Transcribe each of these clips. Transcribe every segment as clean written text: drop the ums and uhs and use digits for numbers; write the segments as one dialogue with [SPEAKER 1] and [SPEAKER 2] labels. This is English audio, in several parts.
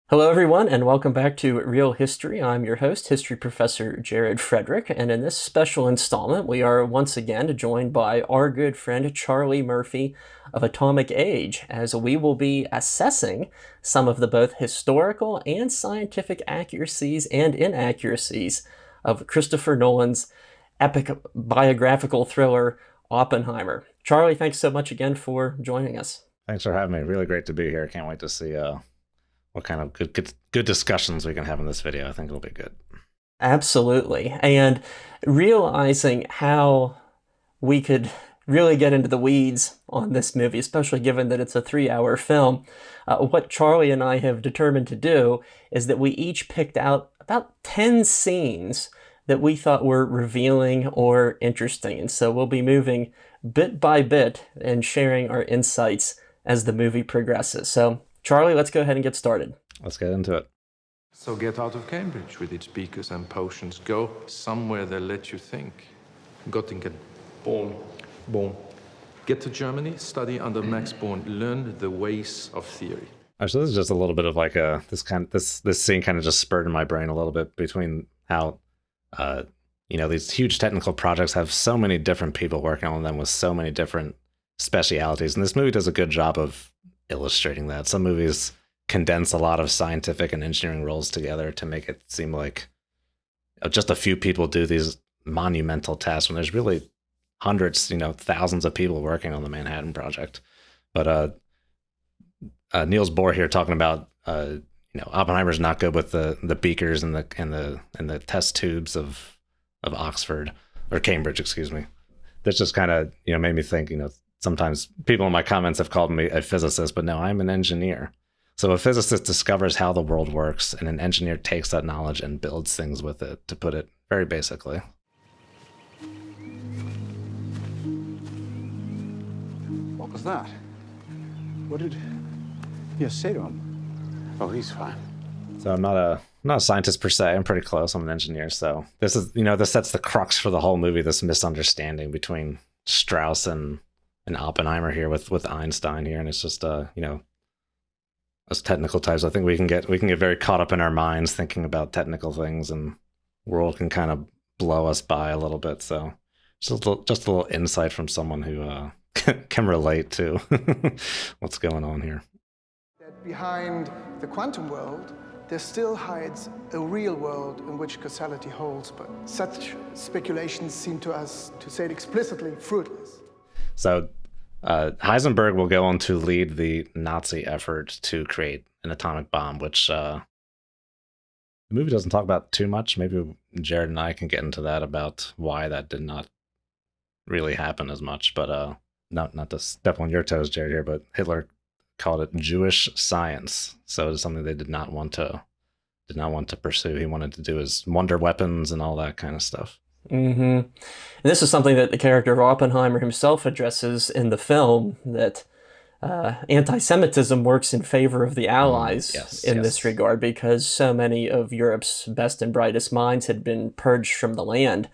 [SPEAKER 1] Hello, everyone, and welcome back to Real History. I'm your host, History Professor Jared Frederick, and in this special installment, we are once again joined by our good friend Charlie Murphy of Atomic Age, as we will be assessing some of the both historical and scientific accuracies and inaccuracies of Christopher Nolan's epic biographical thriller, Oppenheimer. Charlie, thanks so much again for joining us.
[SPEAKER 2] Thanks for having me. Really great to be here. Can't wait to see what kind of good discussions we can have in this video. I think it'll be good.
[SPEAKER 1] Absolutely. And realizing how we could really get into the weeds on this movie, especially given that it's a 3-hour film, what Charlie and I have determined to do is that we each picked out about 10 scenes that we thought were revealing or interesting. And so we'll be moving bit by bit and sharing our insights as the movie progresses. So Charlie, let's go ahead and get started.
[SPEAKER 2] Let's get into it.
[SPEAKER 3] So get out of Cambridge with its beakers and potions. Go somewhere they let you think. Göttingen. Born. Get to Germany, study under Max Born, learn the ways of theory.
[SPEAKER 2] So this is just a little bit of like this scene kind of just spurred in my brain a little bit between how these huge technical projects have so many different people working on them with so many different specialities, and this movie does a good job of illustrating that. Some movies condense a lot of scientific and engineering roles together to make it seem like just a few people do these monumental tasks when there's really hundreds, thousands of people working on the Manhattan Project. But Niels Bohr here talking about Oppenheimer's not good with the beakers and the test tubes of Oxford or Cambridge, excuse me. This just kind of made me think, sometimes people in my comments have called me a physicist, but no, I'm an engineer. So a physicist discovers how the world works, and an engineer takes that knowledge and builds things with it, to put it very basically.
[SPEAKER 4] What was that? What did you say to him? Oh, he's fine.
[SPEAKER 2] So I'm not a scientist per se. I'm pretty close. I'm an engineer. So this is, this sets the crux for the whole movie, this misunderstanding between Strauss and Oppenheimer here with Einstein here. And it's just, as technical types, I think we can get very caught up in our minds thinking about technical things, and world can kind of blow us by a little bit. So just a little insight from someone who can relate to what's going on here.
[SPEAKER 5] That behind the quantum world, there still hides a real world in which causality holds, but such speculations seem to us, to say it explicitly, fruitless.
[SPEAKER 2] So Heisenberg will go on to lead the Nazi effort to create an atomic bomb, which the movie doesn't talk about too much. Maybe Jared and I can get into that about why that did not really happen as much. But not to step on your toes, Jared, here, but Hitler called it Jewish science. So it's something they did not want to pursue. He wanted to do his wonder weapons and all that kind of stuff.
[SPEAKER 1] Mm-hmm. And this is something that the character of Oppenheimer himself addresses in the film, that anti-Semitism works in favor of the Allies in this regard, because so many of Europe's best and brightest minds had been purged from the land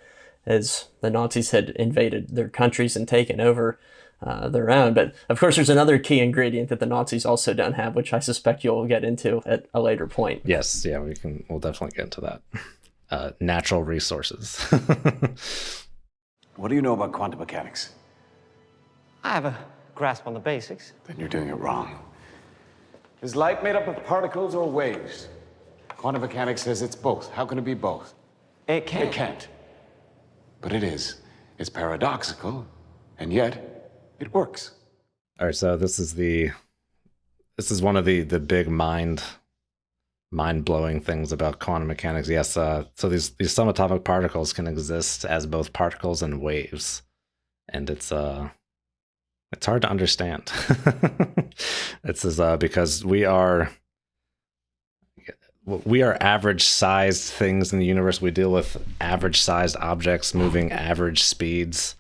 [SPEAKER 1] as the Nazis had invaded their countries and taken over their own. But of course, there's another key ingredient that the Nazis also don't have, which I suspect you'll get into at a later point.
[SPEAKER 2] Yes, yeah, we'll definitely get into that. Natural resources.
[SPEAKER 4] What do you know about quantum mechanics?
[SPEAKER 6] I have a grasp on the basics.
[SPEAKER 4] Then you're doing it wrong. Is light made up of particles or waves? Quantum mechanics says it's both. How can it be both?
[SPEAKER 6] It can't.
[SPEAKER 4] It can't. But it is. It's paradoxical, and yet it works.
[SPEAKER 2] All right, so this is one of the big mind-blowing things about quantum mechanics. Yes, so these subatomic particles can exist as both particles and waves, and it's hard to understand. This is because we are average-sized things in the universe. We deal with average-sized objects moving average speeds.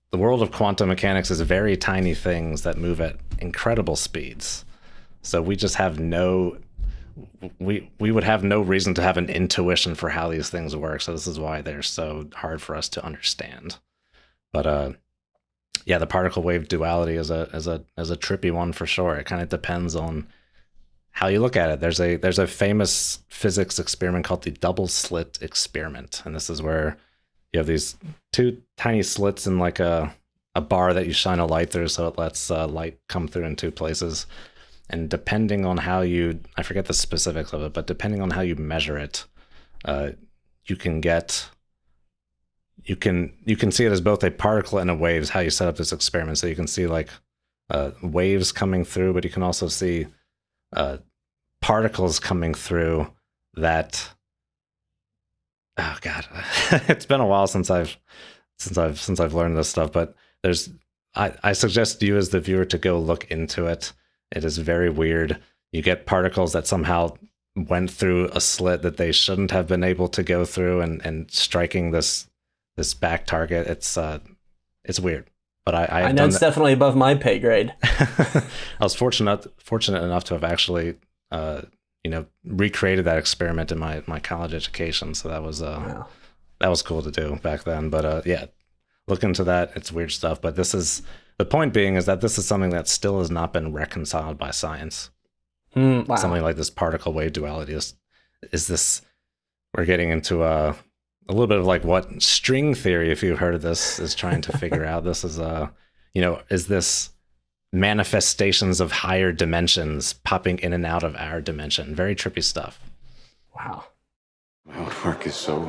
[SPEAKER 2] The world of quantum mechanics is very tiny things that move at incredible speeds. So we just have we would have no reason to have an intuition for how these things work. So this is why they're so hard for us to understand. But yeah, the particle wave duality is a trippy one for sure. It kind of depends on how you look at it. There's a famous physics experiment called the double slit experiment, and this is where you have these two tiny slits in like a bar that you shine a light through, so it lets light come through in two places. And depending on how I forget the specifics of it, but depending on how you measure it, you can see it as both a particle and a wave. Is how you set up this experiment. So you can see like waves coming through, but you can also see particles coming through that. Oh God, it's been a while since I've learned this stuff. But I suggest you as the viewer to go look into it. It is very weird. You get particles that somehow went through a slit that they shouldn't have been able to go through, and striking this back target. It's weird. But I know it's
[SPEAKER 1] definitely above my pay grade.
[SPEAKER 2] I was fortunate enough to have actually recreated that experiment in my college education. So that was
[SPEAKER 1] Wow.
[SPEAKER 2] that was cool to do back then. But yeah, look into that. It's weird stuff. But the point being is that this is something that still has not been reconciled by science.
[SPEAKER 1] Wow.
[SPEAKER 2] Something like this particle wave duality is this. We're getting into a little bit of like what string theory, if you've heard of this, is trying to figure out. This is is this manifestations of higher dimensions popping in and out of our dimension? Very trippy stuff.
[SPEAKER 1] Wow.
[SPEAKER 4] My own work is so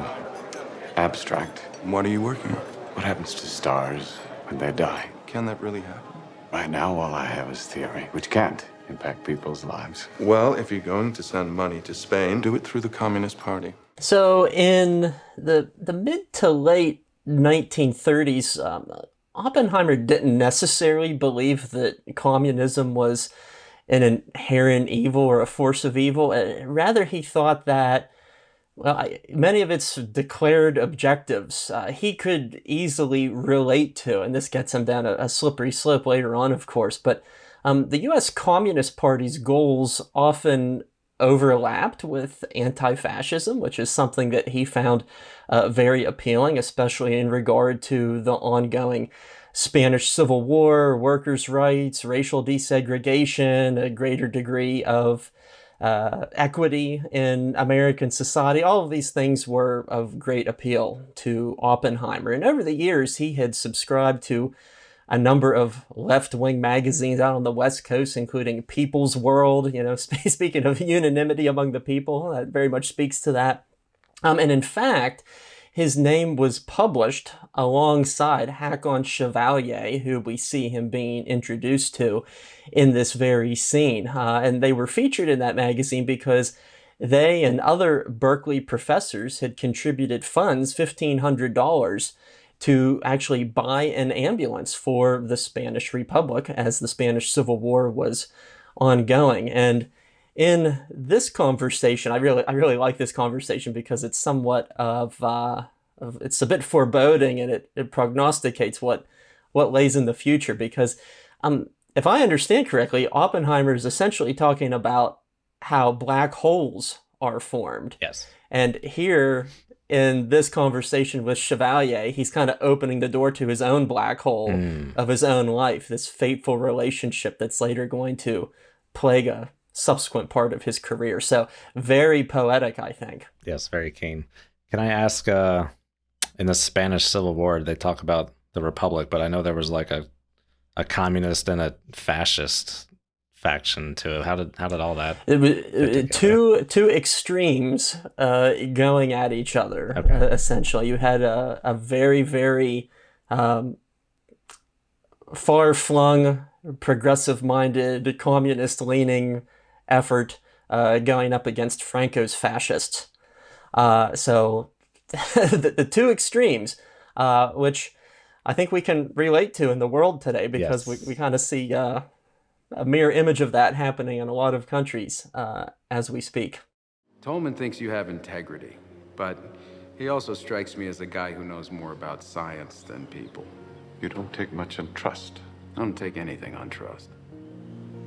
[SPEAKER 4] abstract.
[SPEAKER 7] What are you working on?
[SPEAKER 4] What happens to stars when they die?
[SPEAKER 7] Can that really happen?
[SPEAKER 4] Right now, all I have is theory, which can't impact people's lives.
[SPEAKER 7] Well, if you're going to send money to Spain, do it through the Communist Party.
[SPEAKER 1] So in the mid to late 1930s, Oppenheimer didn't necessarily believe that communism was an inherent evil or a force of evil. Rather, he thought that, well, many of its declared objectives he could easily relate to, and this gets him down a slippery slope later on, of course. But the U.S. Communist Party's goals often overlapped with anti-fascism, which is something that he found very appealing, especially in regard to the ongoing Spanish Civil War, workers' rights, racial desegregation, a greater degree of equity in American society. All of these things were of great appeal to Oppenheimer. And over the years, he had subscribed to a number of left-wing magazines out on the West Coast, including People's World. Speaking of unanimity among the people, that very much speaks to that. And in fact, his name was published alongside Hakon Chevalier, who we see him being introduced to in this very scene. And they were featured in that magazine because they and other Berkeley professors had contributed funds, $1,500, to actually buy an ambulance for the Spanish Republic as the Spanish Civil War was ongoing. And in this conversation, I really like this conversation because it's somewhat it's a bit foreboding, and it prognosticates what lays in the future. Because if I understand correctly, Oppenheimer is essentially talking about how black holes are formed.
[SPEAKER 2] Yes.
[SPEAKER 1] And here in this conversation with Chevalier, he's kind of opening the door to his own black hole of his own life, this fateful relationship that's later going to plague a subsequent part of his career. So very poetic, I think.
[SPEAKER 2] Yes, very keen. Can I ask, in the Spanish Civil War, they talk about the Republic, but I know there was like a communist and a fascist faction too. How did all that?
[SPEAKER 1] It was two extremes going at each other.
[SPEAKER 2] Okay.
[SPEAKER 1] Essentially, you had a very, very far-flung, progressive-minded, communist-leaning effort going up against Franco's fascists. So the two extremes, which I think we can relate to in the world today, because
[SPEAKER 2] Yes.
[SPEAKER 1] we kind of see a mirror image of that happening in a lot of countries as we speak.
[SPEAKER 8] Tolman thinks you have integrity, but he also strikes me as a guy who knows more about science than people.
[SPEAKER 4] You don't take much on trust.
[SPEAKER 8] I don't take anything on trust.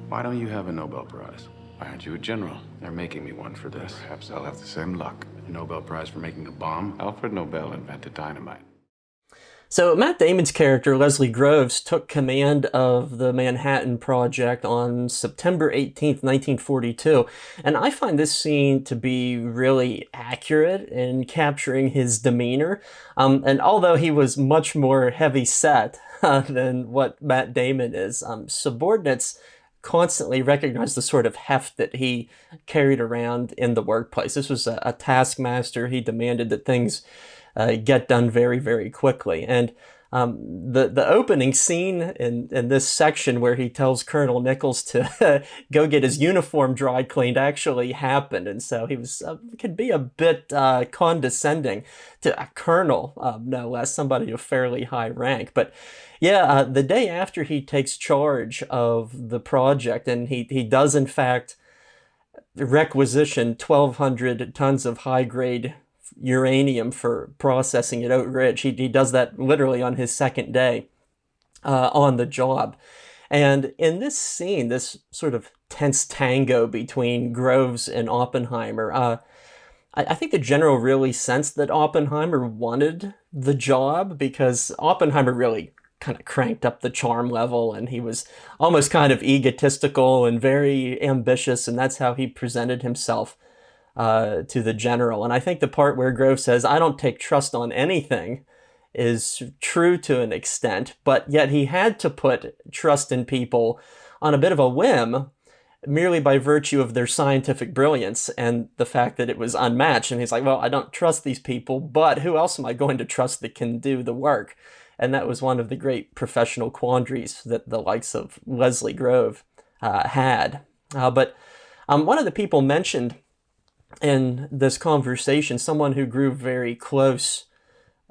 [SPEAKER 8] Why don't you have a Nobel Prize?
[SPEAKER 4] Why aren't you a general?
[SPEAKER 8] They're making me one for this.
[SPEAKER 4] Perhaps I'll have the same luck.
[SPEAKER 8] A Nobel Prize for making a bomb?
[SPEAKER 4] Alfred Nobel invented dynamite.
[SPEAKER 1] So Matt Damon's character, Leslie Groves, took command of the Manhattan Project on September 18th, 1942. And I find this scene to be really accurate in capturing his demeanor. And although he was much more heavy set than what Matt Damon is, subordinates constantly recognized the sort of heft that he carried around in the workplace. This was a taskmaster. He demanded that things get done very, very quickly. And the opening scene in this section where he tells Colonel Nichols to go get his uniform dry cleaned actually happened. And so he was could be a bit condescending to a colonel, no less, somebody of fairly high rank. But yeah, the day after he takes charge of the project, and he does in fact requisition 1,200 tons of high-grade uranium for processing at Oak Ridge. He does that literally on his second day on the job. And in this scene, this sort of tense tango between Groves and Oppenheimer, I think the general really sensed that Oppenheimer wanted the job, because Oppenheimer really kind of cranked up the charm level, and he was almost kind of egotistical and very ambitious, and that's how he presented himself to the general. And I think the part where Grove says, "I don't take trust on anything," is true to an extent, but yet he had to put trust in people on a bit of a whim, merely by virtue of their scientific brilliance and the fact that it was unmatched. And he's like, well, I don't trust these people, but who else am I going to trust that can do the work? And that was one of the great professional quandaries that the likes of Leslie Grove had. But one of the people mentioned in this conversation, someone who grew very close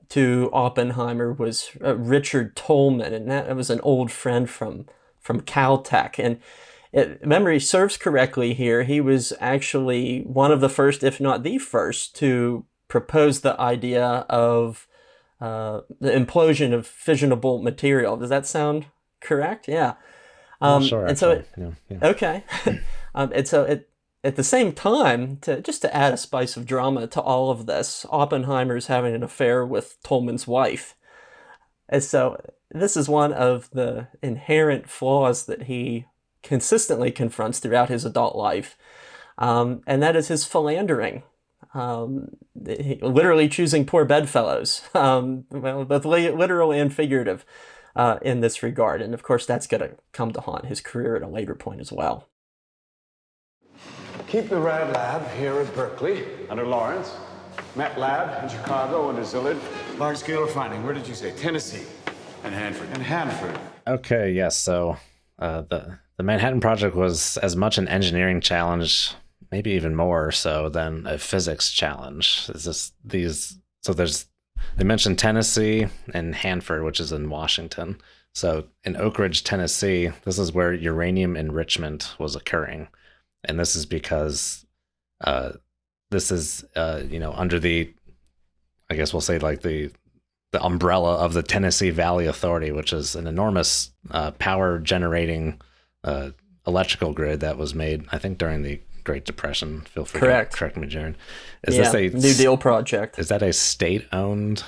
[SPEAKER 1] to Oppenheimer, was Richard Tolman, and that was an old friend from Caltech. And if memory serves correctly here, he was actually one of the first, if not the first, to propose the idea of the implosion of fissionable material. Does that sound correct? Yeah.
[SPEAKER 2] Sure.
[SPEAKER 1] And so
[SPEAKER 2] yeah.
[SPEAKER 1] okay. And so at the same time, to add a spice of drama to all of this, Oppenheimer's having an affair with Tolman's wife. And so this is one of the inherent flaws that he consistently confronts throughout his adult life, and that is his philandering. Literally choosing poor bedfellows, well, both literal and figurative in this regard. And of course, that's going to come to haunt his career at a later point as well.
[SPEAKER 4] Keep the Rad Lab here at Berkeley, under Lawrence. Met Lab in Chicago under Zillard. Large-scale refining, where did you say? Tennessee.
[SPEAKER 8] And Hanford.
[SPEAKER 4] And Hanford.
[SPEAKER 2] Okay, yes. So the Manhattan Project was as much an engineering challenge, maybe even more so, than a physics challenge. They mentioned Tennessee and Hanford, which is in Washington. So in Oak Ridge, Tennessee, this is where uranium enrichment was occurring. And this is because this is, under the, I guess we'll say like the umbrella of the Tennessee Valley Authority, which is an enormous power generating electrical grid that was made, I think, during the Great Depression. Feel free to correct me, Jared. Is this a
[SPEAKER 1] New Deal project?
[SPEAKER 2] Is that a state-owned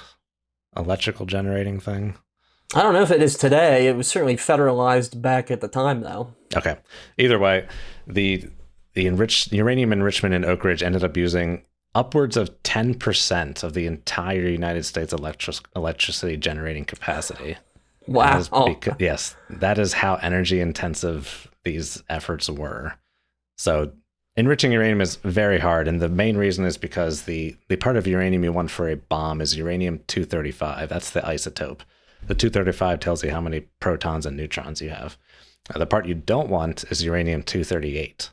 [SPEAKER 2] electrical generating thing?
[SPEAKER 1] I don't know if it is today. It was certainly federalized back at the time, though.
[SPEAKER 2] Okay. Either way, the enriched uranium enrichment in Oak Ridge ended up using upwards of 10% of the entire United States electricity generating capacity.
[SPEAKER 1] Wow.
[SPEAKER 2] Yes, that is how energy intensive these efforts were. So enriching uranium is very hard, and the main reason is because the part of uranium you want for a bomb is uranium-235. That's the isotope. The 235 tells you how many protons and neutrons you have. The part you don't want is uranium-238.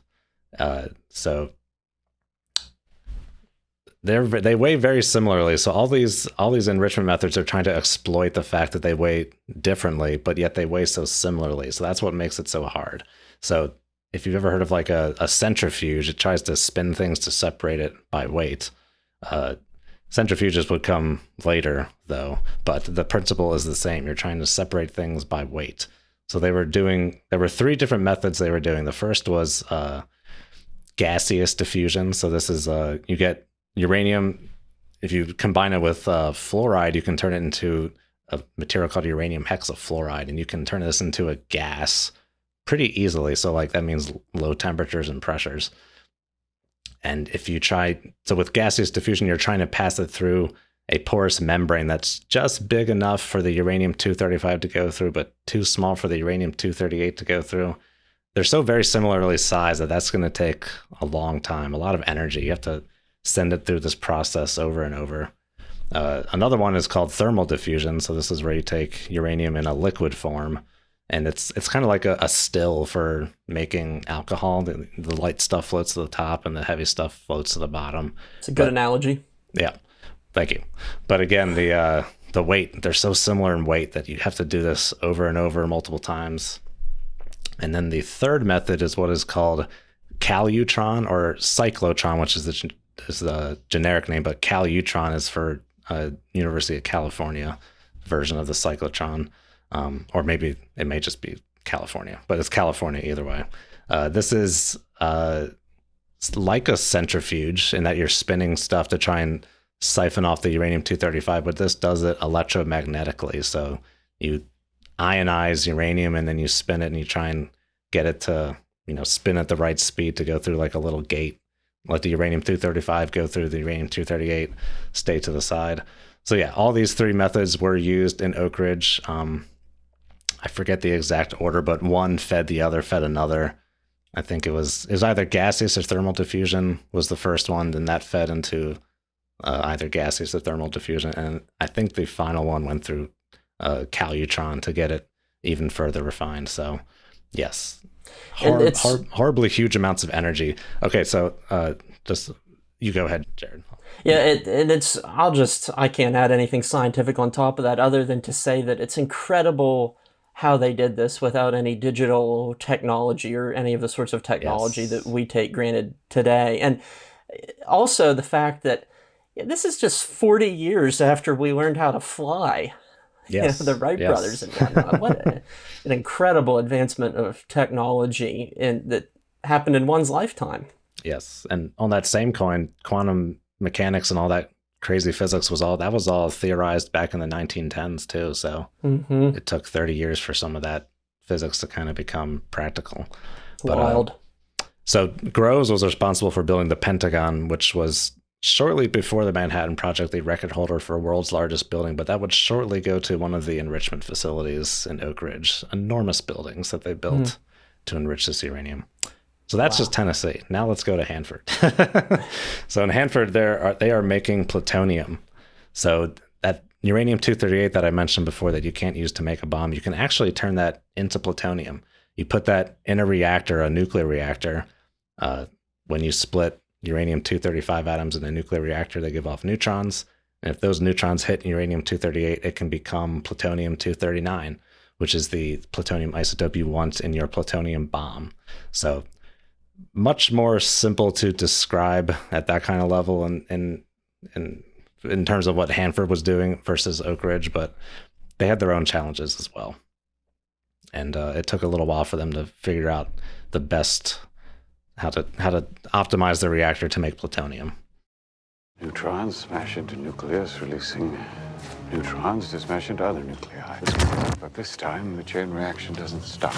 [SPEAKER 2] So they weigh very similarly. So all these enrichment methods are trying to exploit the fact that they weigh differently, but yet they weigh so similarly. So that's what makes it so hard. So if you've ever heard of like a centrifuge, it tries to spin things to separate it by weight. Centrifuges would come later, though, but the principle is the same. You're trying to separate things by weight. So there were three different methods they were doing. The first was gaseous diffusion. So this is you get uranium. If you combine it with fluoride, you can turn it into a material called uranium hexafluoride, and you can turn this into a gas pretty easily. So like that means low temperatures and pressures. And if you try, so with gaseous diffusion, you're trying to pass it through a porous membrane that's just big enough for the uranium-235 to go through, but too small for the uranium-238 to go through. They're so very similarly sized that that's going to take a long time, a lot of energy. You have to send it through this process over and over. Another one is called thermal diffusion. So this is where you take uranium in a liquid form, and it's kind of like a still for making alcohol. The light stuff floats to the top and the heavy stuff floats to the bottom.
[SPEAKER 1] It's a good analogy.
[SPEAKER 2] Yeah, thank you. But again, the weight, they're so similar in weight that you have to do this over and over multiple times. And then the third method is what is called calutron or cyclotron, which is the generic name, but calutron is for University of California version of the cyclotron. Or maybe it may just be California, but it's California either way. This is like a centrifuge in that you're spinning stuff to try and siphon off the uranium-235, but this does it electromagnetically. So you ionize uranium and then you spin it and you try and get it to, spin at the right speed to go through like a little gate. Let the uranium-235 go through the uranium-238, stay to the side. So yeah, all these three methods were used in Oak Ridge. I forget the exact order, but one fed the other, fed another. I think it was either gaseous or thermal diffusion was the first one, then that fed into either gaseous or thermal diffusion. And I think the final one went through calutron to get it even further refined. So yes, horribly huge amounts of energy. Okay, so just you go ahead, Jared.
[SPEAKER 1] Yeah, I can't add anything scientific on top of that other than to say that it's incredible how they did this without any digital technology or any of the sorts of technology that we take granted today. And also the fact that this is just 40 years after we learned how to fly.
[SPEAKER 2] Yes.
[SPEAKER 1] The Wright brothers and whatnot. What an incredible advancement of technology that happened in one's lifetime.
[SPEAKER 2] Yes. And on that same coin, quantum mechanics and all that crazy physics was all theorized back in the 1910s too. So it took 30 years for some of that physics to kind of become practical.
[SPEAKER 1] Wild.
[SPEAKER 2] So Groves was responsible for building the Pentagon, which was shortly before the Manhattan Project, the record holder for world's largest building, but that would shortly go to one of the enrichment facilities in Oak Ridge, enormous buildings that they built to enrich this uranium. So that's just Tennessee. Now let's go to Hanford. So in Hanford, they are making plutonium. So that uranium-238 that I mentioned before that you can't use to make a bomb, you can actually turn that into plutonium. You put that in a reactor, a nuclear reactor. When you split uranium-235 atoms in a nuclear reactor, they give off neutrons. And if those neutrons hit uranium-238, it can become plutonium-239, which is the plutonium isotope you want in your plutonium bomb. So much more simple to describe at that kind of level and in terms of what Hanford was doing versus Oak Ridge, but they had their own challenges as well. And it took a little while for them to figure out the best how to optimize the reactor to make plutonium.
[SPEAKER 4] Neutrons smash into nucleus, releasing neutrons to smash into other nuclei. But this time, the chain reaction doesn't stop.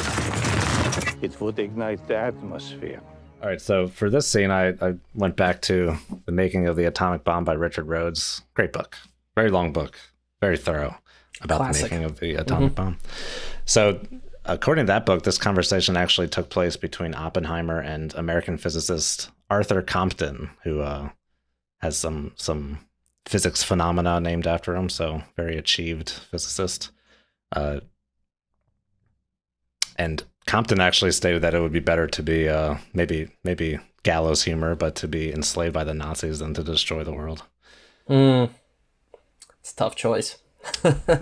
[SPEAKER 9] It would ignite the atmosphere.
[SPEAKER 2] All right, so for this scene, I went back to The Making of the Atomic Bomb by Richard Rhodes. Great book. Very long book. Very thorough about the making of the atomic bomb. So according to that book, this conversation actually took place between Oppenheimer and American physicist Arthur Compton, who has some physics phenomena named after him, so very achieved physicist. And Compton actually stated that it would be better to be maybe gallows humor, but to be enslaved by the Nazis than to destroy the world.
[SPEAKER 1] It's a tough choice.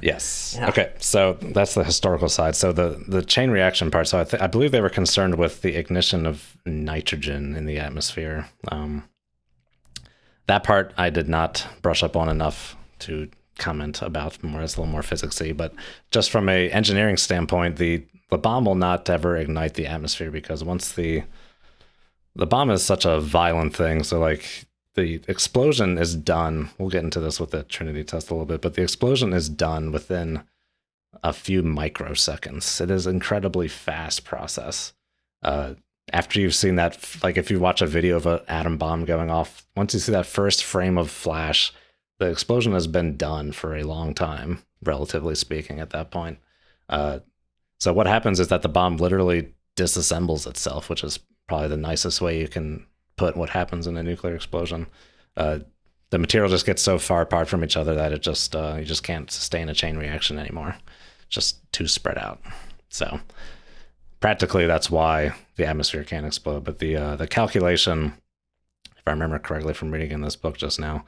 [SPEAKER 2] Yes.
[SPEAKER 1] Yeah.
[SPEAKER 2] Okay, so that's the historical side. So the chain reaction part. So I believe they were concerned with the ignition of nitrogen in the atmosphere. That part I did not brush up on enough to comment about more. It's a little more physicsy, but just from a engineering standpoint, the bomb will not ever ignite the atmosphere because once the bomb is such a violent thing, so like the explosion is done. We'll get into this with the Trinity test a little bit, but the explosion is done within a few microseconds. It is an incredibly fast process. After you've seen that, like if you watch a video of an atom bomb going off, once you see that first frame of flash, the explosion has been done for a long time, relatively speaking, at that point. So what happens is that the bomb literally disassembles itself, which is probably the nicest way you can put what happens in a nuclear explosion. The material just gets so far apart from each other that it just you just can't sustain a chain reaction anymore. It's just too spread out. So practically, that's why the atmosphere can't explode. But the calculation, if I remember correctly from reading in this book just now,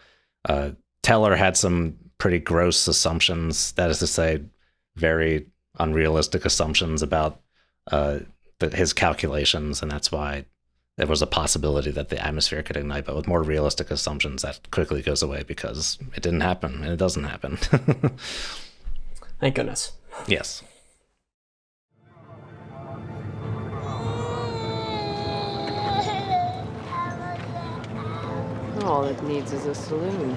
[SPEAKER 2] Teller had some pretty gross assumptions. That is to say, very unrealistic assumptions about his calculations, and that's why there was a possibility that the atmosphere could ignite. But with more realistic assumptions, that quickly goes away because it didn't happen, and it doesn't happen.
[SPEAKER 1] Thank goodness.
[SPEAKER 2] Yes.
[SPEAKER 10] All it needs is a saloon.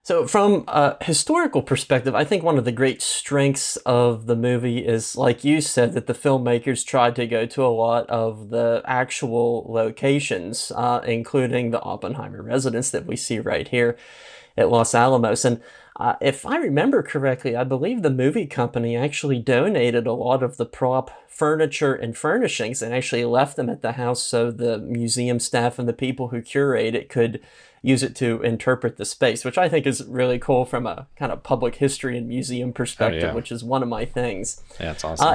[SPEAKER 1] So from a historical perspective, I think one of the great strengths of the movie is, like you said, that the filmmakers tried to go to a lot of the actual locations, including the Oppenheimer residence that we see right here at Los Alamos. And if I remember correctly, I believe the movie company actually donated a lot of the prop furniture and furnishings and actually left them at the house so the museum staff and the people who curate it could use it to interpret the space, which I think is really cool from a kind of public history and museum perspective, which is one of my things.
[SPEAKER 2] Yeah, it's awesome.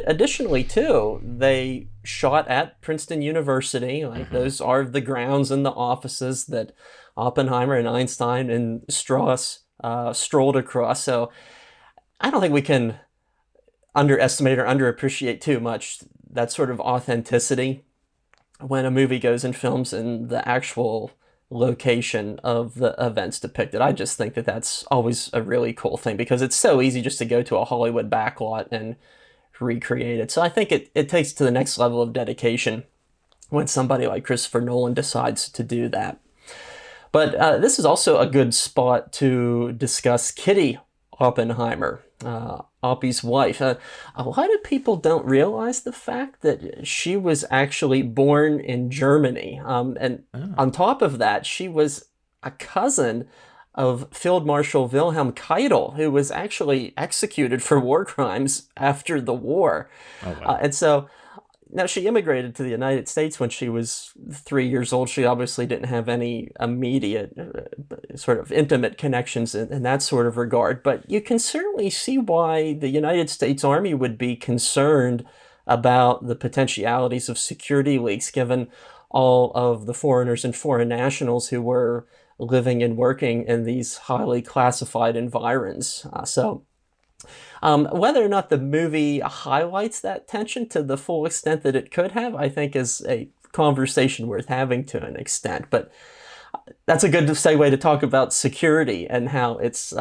[SPEAKER 1] Additionally, too, they shot at Princeton University. Like those are the grounds and the offices that Oppenheimer and Einstein and Strauss strolled across. So I don't think we can underestimate or underappreciate too much that sort of authenticity when a movie goes and films in the actual location of the events depicted. I just think that that's always a really cool thing because it's so easy just to go to a Hollywood backlot and recreate it. So I think it takes to the next level of dedication when somebody like Christopher Nolan decides to do that. But this is also a good spot to discuss Kitty Oppenheimer, Oppie's wife. A lot of people don't realize the fact that she was actually born in Germany. And on top of that, she was a cousin of Field Marshal Wilhelm Keitel, who was actually executed for war crimes after the war. Oh, wow. And so now she immigrated to the United States when she was 3 years old. She obviously didn't have any immediate sort of intimate connections in that sort of regard. But you can certainly see why the United States Army would be concerned about the potentialities of security leaks, given all of the foreigners and foreign nationals who were living and working in these highly classified environs. Whether or not the movie highlights that tension to the full extent that it could have, I think is a conversation worth having to an extent. But that's a good segue to talk about security and how it's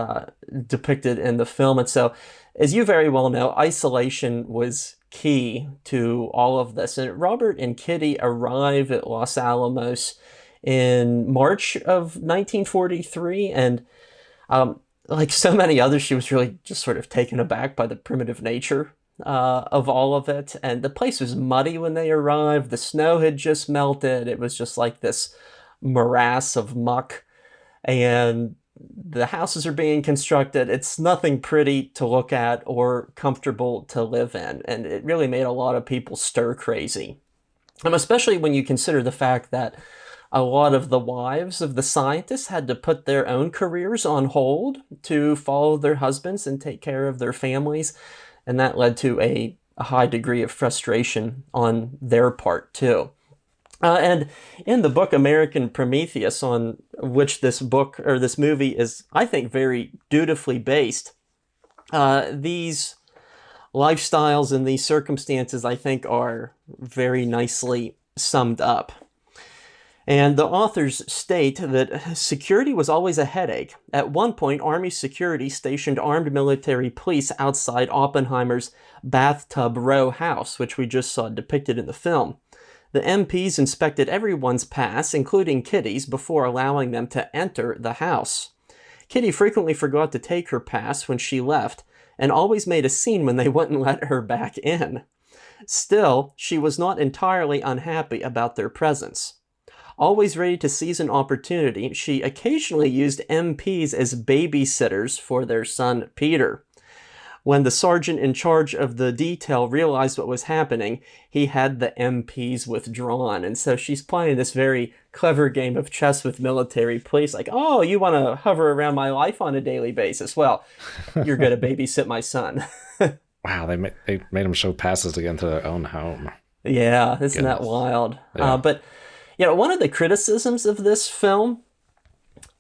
[SPEAKER 1] depicted in the film. And so, as you very well know, isolation was key to all of this. And Robert and Kitty arrive at Los Alamos in March of 1943, and like so many others, she was really just sort of taken aback by the primitive nature of all of it. And the place was muddy when they arrived. The snow had just melted. It was just like this morass of muck. And the houses are being constructed. It's nothing pretty to look at or comfortable to live in. And it really made a lot of people stir crazy. Especially when you consider the fact that a lot of the wives of the scientists had to put their own careers on hold to follow their husbands and take care of their families. And that led to a high degree of frustration on their part, too. And in the book American Prometheus, on which this book or this movie is, I think, very dutifully based, these lifestyles and these circumstances, I think, are very nicely summed up. And the authors state that security was always a headache. At one point, Army security stationed armed military police outside Oppenheimer's bathtub row house, which we just saw depicted in the film. The MPs inspected everyone's pass, including Kitty's, before allowing them to enter the house. Kitty frequently forgot to take her pass when she left, and always made a scene when they wouldn't let her back in. Still, she was not entirely unhappy about their presence. Always ready to seize an opportunity, she occasionally used MPs as babysitters for their son Peter. When the sergeant in charge of the detail realized what was happening, he had the MPs withdrawn. And so she's playing this very clever game of chess with military police, like, oh, you want to hover around my life on a daily basis? Well, you're going to babysit my son.
[SPEAKER 2] Wow, they made them show passes to get into their own home.
[SPEAKER 1] Yeah, isn't that wild?
[SPEAKER 2] Yeah.
[SPEAKER 1] But one of the criticisms of this film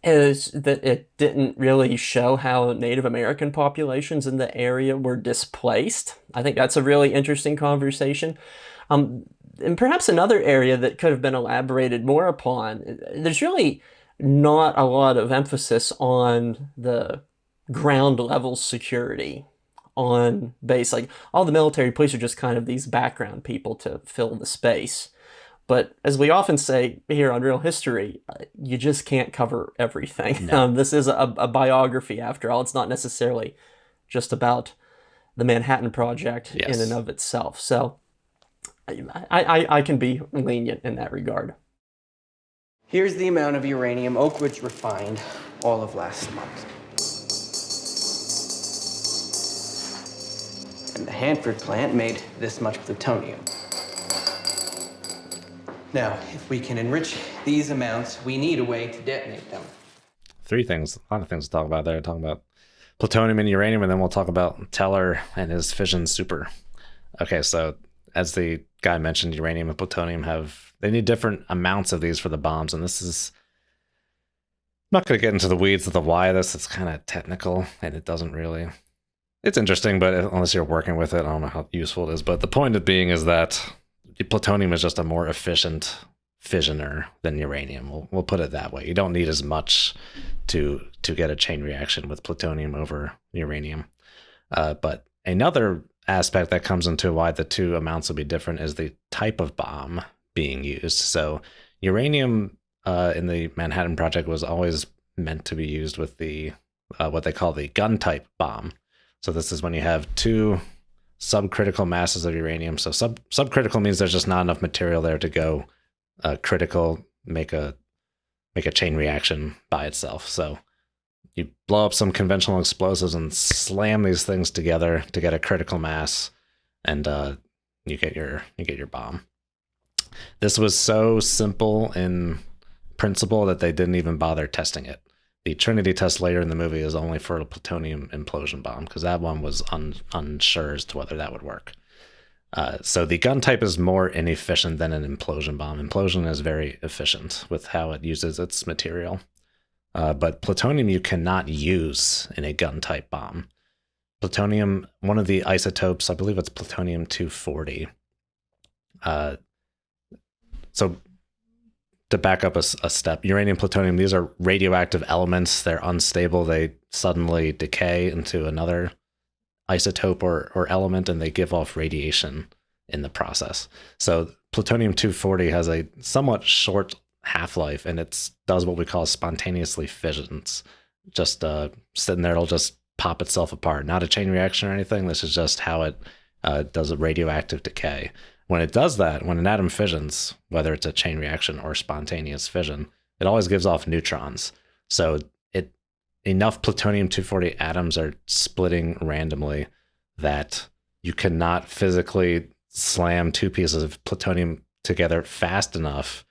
[SPEAKER 1] is that it didn't really show how Native American populations in the area were displaced. I think that's a really interesting conversation. And perhaps another area that could have been elaborated more upon, there's really not a lot of emphasis on the ground level security on base. Like, all the military police are just kind of these background people to fill the space. But as we often say here on Real History, you just can't cover everything.
[SPEAKER 2] No.
[SPEAKER 1] This is a biography, after all. It's not necessarily just about the Manhattan Project in and of itself. So I can be lenient in that regard.
[SPEAKER 11] Here's the amount of uranium Oak Ridge refined all of last month. And the Hanford plant made this much plutonium. Now, if we can enrich these amounts, we need a way to detonate them.
[SPEAKER 2] Three things, a lot of things to talk about there. Talking about plutonium and uranium, and then we'll talk about Teller and his fission super. Okay, so as the guy mentioned, uranium and plutonium they need different amounts of these for the bombs, and this is, I'm not going to get into the weeds of the why of this. It's kind of technical, and it doesn't really, it's interesting, but unless you're working with it, I don't know how useful it is. But the point of being is that plutonium is just a more efficient fissioner than uranium. We'll put it that way. You don't need as much to get a chain reaction with plutonium over uranium. But another aspect that comes into why the two amounts will be different is the type of bomb being used. So uranium in the Manhattan Project was always meant to be used with the what they call the gun type bomb. So this is when you have two subcritical masses of uranium. So subcritical means there's just not enough material there to go critical, make a chain reaction by itself. So you blow up some conventional explosives and slam these things together to get a critical mass, and you get your bomb. This was so simple in principle that they didn't even bother testing it. The Trinity test later in the movie is only for a plutonium implosion bomb, because that one was unsure as to whether that would work. So the gun type is more inefficient than an implosion bomb. Implosion is very efficient with how it uses its material. But plutonium you cannot use in a gun type bomb. Plutonium, one of the isotopes, I believe it's plutonium-240. So to back up a step, uranium, plutonium, these are radioactive elements. They're unstable. They suddenly decay into another isotope or element, and they give off radiation in the process. So plutonium-240 has a somewhat short half-life, and it does what we call spontaneously fissions. Just sitting there, it'll just pop itself apart. Not a chain reaction or anything. This is just how it does a radioactive decay. When it does that, when an atom fissions, whether it's a chain reaction or spontaneous fission, it always gives off neutrons. So enough plutonium-240 atoms are splitting randomly that you cannot physically slam two pieces of plutonium together fast enough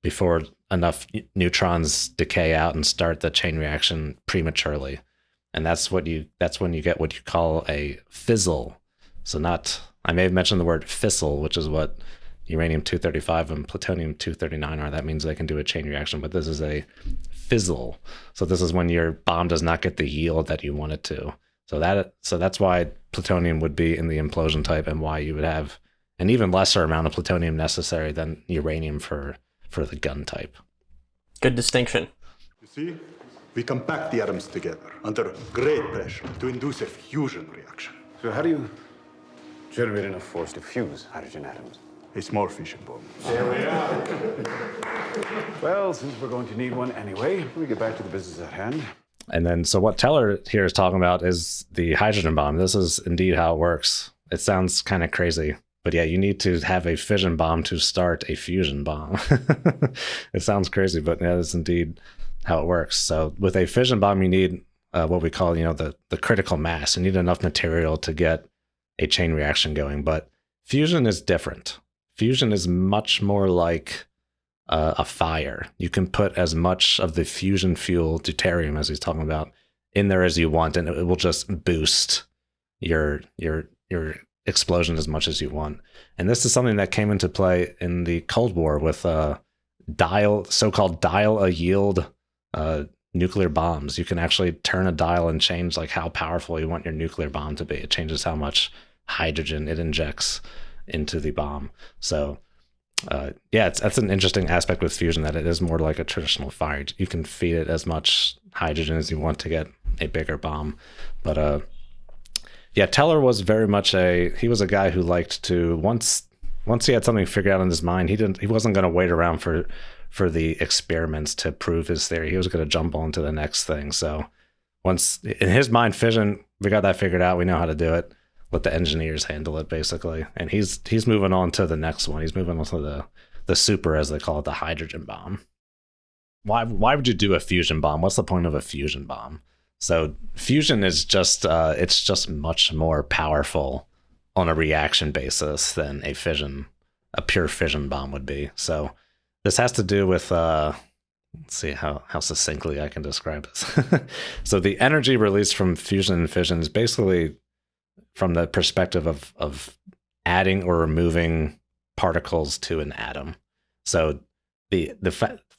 [SPEAKER 2] before enough neutrons decay out and start the chain reaction prematurely. And that's when you get what you call a fizzle. So I may have mentioned the word fissile, which is what uranium-235 and plutonium-239 are. That means they can do a chain reaction, but this is a fizzle. So this is when your bomb does not get the yield that you want it to. So that's why plutonium would be in the implosion type, and why you would have an even lesser amount of plutonium necessary than uranium for for the gun type.
[SPEAKER 1] Good distinction.
[SPEAKER 12] You see, we compact the atoms together under great pressure to induce a fusion reaction.
[SPEAKER 4] So how do you generate enough force to fuse hydrogen atoms?
[SPEAKER 12] A small fission bomb.
[SPEAKER 4] There we are. Well, since we're going to need one anyway, we get back to the business at hand.
[SPEAKER 2] And then, so what Teller here is talking about is the hydrogen bomb. This is indeed how it works. It sounds kind of crazy, but yeah, you need to have a fission bomb to start a fusion bomb. It sounds crazy, but yeah, that's indeed how it works. So with a fission bomb, you need what we call, the critical mass. You need enough material to get a chain reaction going, but fusion is different. Fusion is much more like a fire. You can put as much of the fusion fuel, deuterium, as he's talking about, in there as you want, and it will just boost your explosion as much as you want. And this is something that came into play in the Cold War with so-called dial-a-yield nuclear bombs. You can actually turn a dial and change like how powerful you want your nuclear bomb to be. It changes how much hydrogen it injects into the bomb. So that's an interesting aspect with fusion, that it is more like a traditional fire. You can feed it as much hydrogen as you want to get a bigger bomb. But Teller was very much he was a guy who liked to, once he had something figured out in his mind, he wasn't going to wait around for the experiments to prove his theory. He was going to jump on to the next thing. So once in his mind, fission, we got that figured out, we know how to do it. Let the engineers handle it, basically. And he's moving on to the next one. He's moving on to the super, as they call it, the hydrogen bomb. Why would you do a fusion bomb? What's the point of a fusion bomb? So fusion is just it's just much more powerful on a reaction basis than a pure fission bomb would be. So this has to do with let's see how succinctly I can describe this. So the energy released from fusion and fission is basically from the perspective of adding or removing particles to an atom. So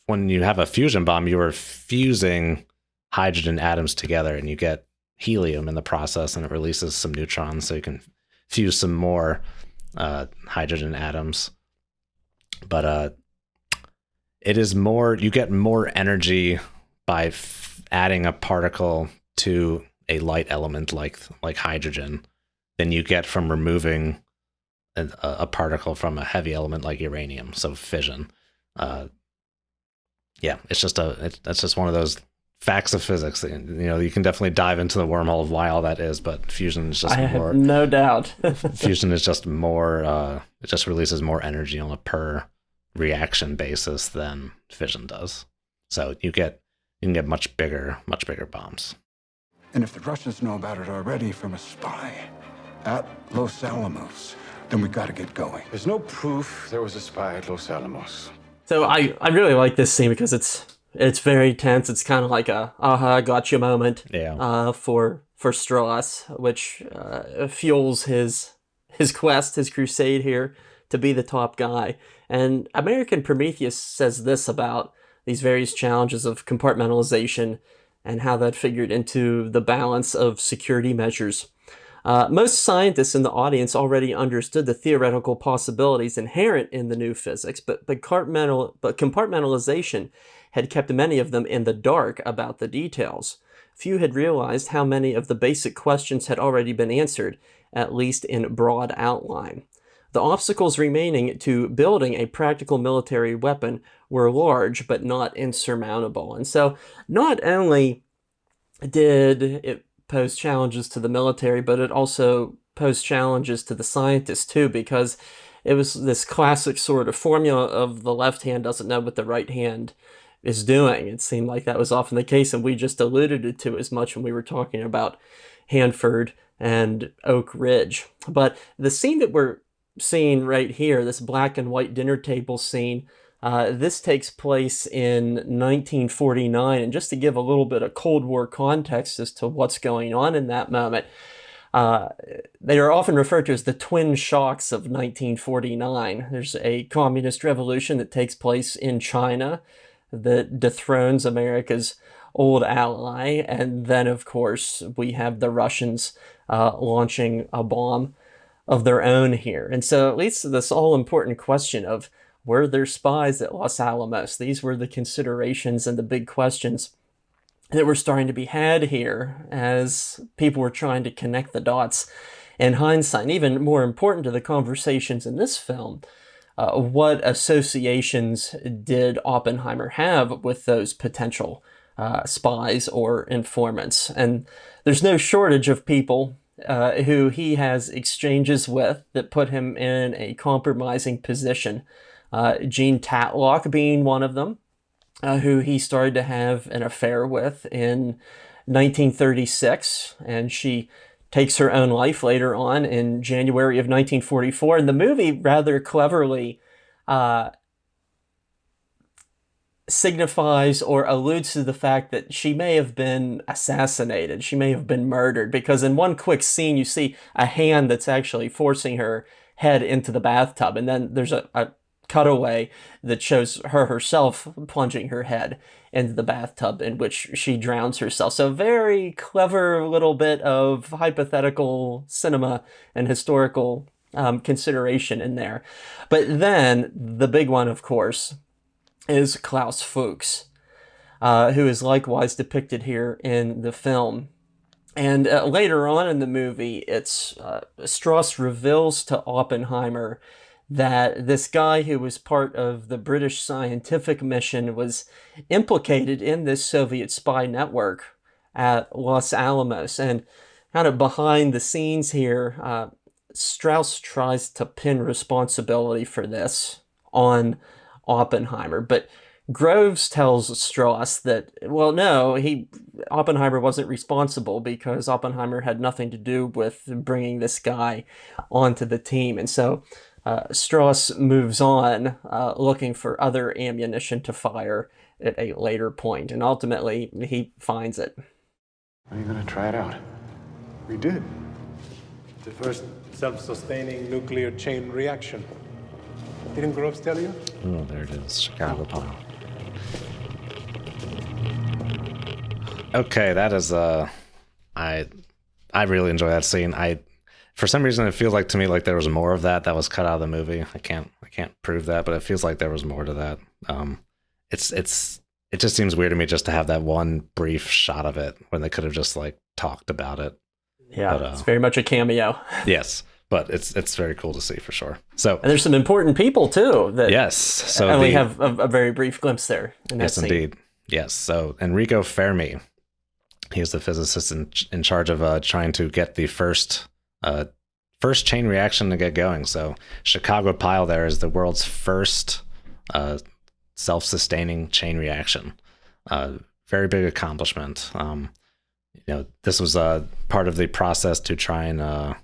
[SPEAKER 2] when you have a fusion bomb, you are fusing hydrogen atoms together, and you get helium in the process, and it releases some neutrons, so you can fuse some more hydrogen atoms. But it is more, you get more energy by adding a particle to a light element like hydrogen than you get from removing a particle from a heavy element like uranium. So fission. It's just one of those facts of physics. You can definitely dive into the wormhole of why all that is, but fusion is just more. I have
[SPEAKER 1] no doubt.
[SPEAKER 2] Fusion is just more. It just releases more energy on a per reaction basis than fission does. So you can get much bigger bombs.
[SPEAKER 13] And if the Russians know about it already from a spy at Los Alamos, then we got to get going.
[SPEAKER 4] There's no proof there was a spy at Los Alamos.
[SPEAKER 1] So I really like this scene because it's very tense. It's kind of like a gotcha moment.
[SPEAKER 2] Yeah.
[SPEAKER 1] For Strauss, which fuels his quest, his crusade here to be the top guy. And American Prometheus says this about these various challenges of compartmentalization and how that figured into the balance of security measures. Most scientists in the audience already understood the theoretical possibilities inherent in the new physics, but compartmentalization had kept many of them in the dark about the details. Few had realized how many of the basic questions had already been answered, at least in broad outline. The obstacles remaining to building a practical military weapon were large, but not insurmountable. And so not only did it pose challenges to the military, but it also posed challenges to the scientists too, because it was this classic sort of formula of the left hand doesn't know what the right hand is doing. It seemed like that was often the case, and we just alluded to as much when we were talking about Hanford and Oak Ridge. But the scene that we're seeing right here, this black and white dinner table scene, this takes place in 1949, and just to give a little bit of Cold War context as to what's going on in that moment, they are often referred to as the twin shocks of 1949. There's a communist revolution that takes place in China that dethrones America's old ally, and then of course we have the Russians launching a bomb of their own here. And so it leads to this all-important question of Were there spies at Los Alamos? These were the considerations and the big questions that were starting to be had here as people were trying to connect the dots in hindsight. And even more important to the conversations in this film, what associations did Oppenheimer have with those potential spies or informants? And there's no shortage of people who he has exchanges with that put him in a compromising position. Jean Tatlock being one of them, who he started to have an affair with in 1936, and she takes her own life later on in January of 1944. And the movie rather cleverly signifies or alludes to the fact that she may have been assassinated. She may have been murdered, because in one quick scene you see a hand that's actually forcing her head into the bathtub, and then there's a cutaway that shows her herself plunging her head into the bathtub, in which she drowns herself. So very clever little bit of hypothetical cinema and historical consideration in there. But then the big one, of course, is Klaus Fuchs, who is likewise depicted here in the film. And later on in the movie, it's Strauss reveals to Oppenheimer that this guy who was part of the British scientific mission was implicated in this Soviet spy network at Los Alamos. And kind of behind the scenes here, Strauss tries to pin responsibility for this on Oppenheimer. But Groves tells Strauss that, well, no, Oppenheimer wasn't responsible, because Oppenheimer had nothing to do with bringing this guy onto the team. And so Strauss moves on, looking for other ammunition to fire at a later point, and ultimately he finds it.
[SPEAKER 4] Are you going to try it out?
[SPEAKER 12] We did.
[SPEAKER 14] The first self-sustaining nuclear chain reaction. Didn't Groves tell you?
[SPEAKER 2] Oh, there it is, Chicago Pile. Okay, that is I really enjoy that scene. For some reason, it feels like to me like there was more of that was cut out of the movie. I can't prove that, but it feels like there was more to that. It just seems weird to me just to have that one brief shot of it when they could have just like talked about it.
[SPEAKER 1] Yeah, but, it's very much a cameo.
[SPEAKER 2] Yes, but it's very cool to see for sure. So,
[SPEAKER 1] and there's some important people too that
[SPEAKER 2] so
[SPEAKER 1] only have a very brief glimpse there.
[SPEAKER 2] Yes, indeed. Yes. So Enrico Fermi, he is the physicist in charge of trying to get the first chain reaction to get going. So Chicago Pile there is the world's first self-sustaining chain reaction. Very big accomplishment. This was part of the process to try and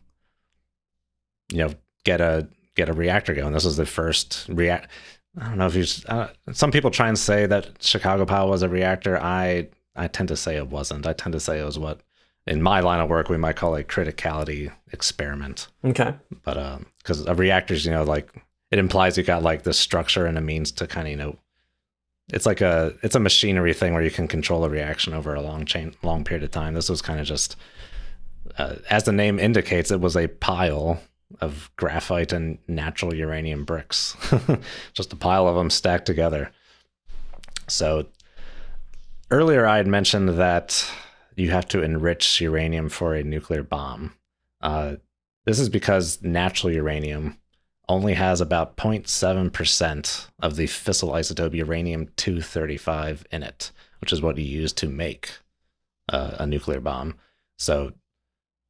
[SPEAKER 2] get a reactor going. This was the first I don't know if some people try and say that Chicago Pile was a reactor. I tend to say it wasn't. I tend to say it was what, in my line of work, we might call a criticality experiment.
[SPEAKER 1] Okay.
[SPEAKER 2] But because a reactor's, like it implies you got like the structure and a means to kind of, it's a machinery thing where you can control a reaction over a long period of time. This was kind of just, as the name indicates, it was a pile of graphite and natural uranium bricks, just a pile of them stacked together. So earlier I had mentioned that you have to enrich uranium for a nuclear bomb. This is because natural uranium only has about 0.7% of the fissile isotope uranium-235 in it, which is what you use to make a nuclear bomb. So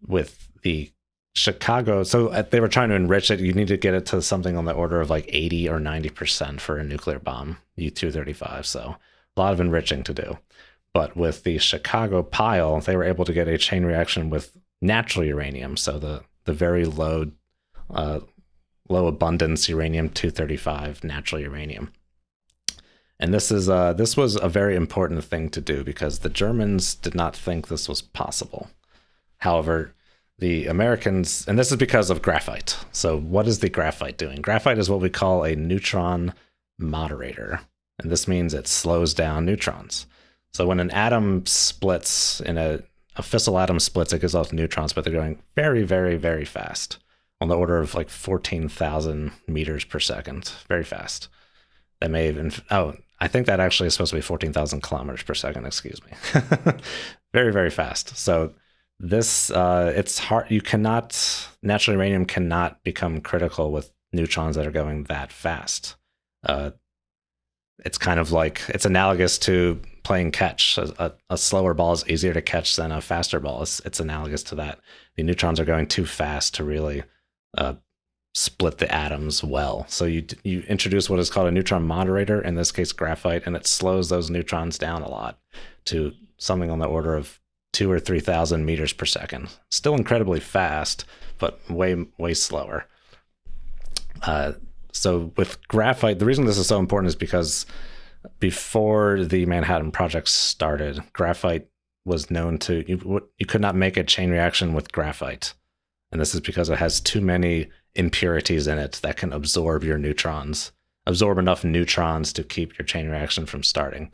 [SPEAKER 2] with the Chicago, they were trying to enrich it. You need to get it to something on the order of like 80 or 90% for a nuclear bomb, U-235. So a lot of enriching to do. But with the Chicago Pile, they were able to get a chain reaction with natural uranium. So the very low abundance uranium-235 natural uranium. And this was a very important thing to do because the Germans did not think this was possible. However, the Americans, and this is because of graphite. So what is the graphite doing? Graphite is what we call a neutron moderator. And this means it slows down neutrons. So when an atom splits, a fissile atom splits, it gives off neutrons, but they're going very, very, very fast. on the order of like 14,000 meters per second. Very fast. That may even, I think that actually is supposed to be 14,000 kilometers per second, excuse me. Very, very fast. So this, it's hard, natural uranium cannot become critical with neutrons that are going that fast. It's kind of like, it's analogous to playing catch. A slower ball is easier to catch than a faster ball. It's analogous to that. The neutrons are going too fast to really split the atoms well. So you introduce what is called a neutron moderator, in this case graphite, and it slows those neutrons down a lot to something on the order of 2,000 or 3,000 meters per second. Still incredibly fast, but way slower. So with graphite, the reason this is so important is because before the Manhattan Project started, graphite was known to, you could not make a chain reaction with graphite. And this is because it has too many impurities in it that can absorb enough neutrons to keep your chain reaction from starting.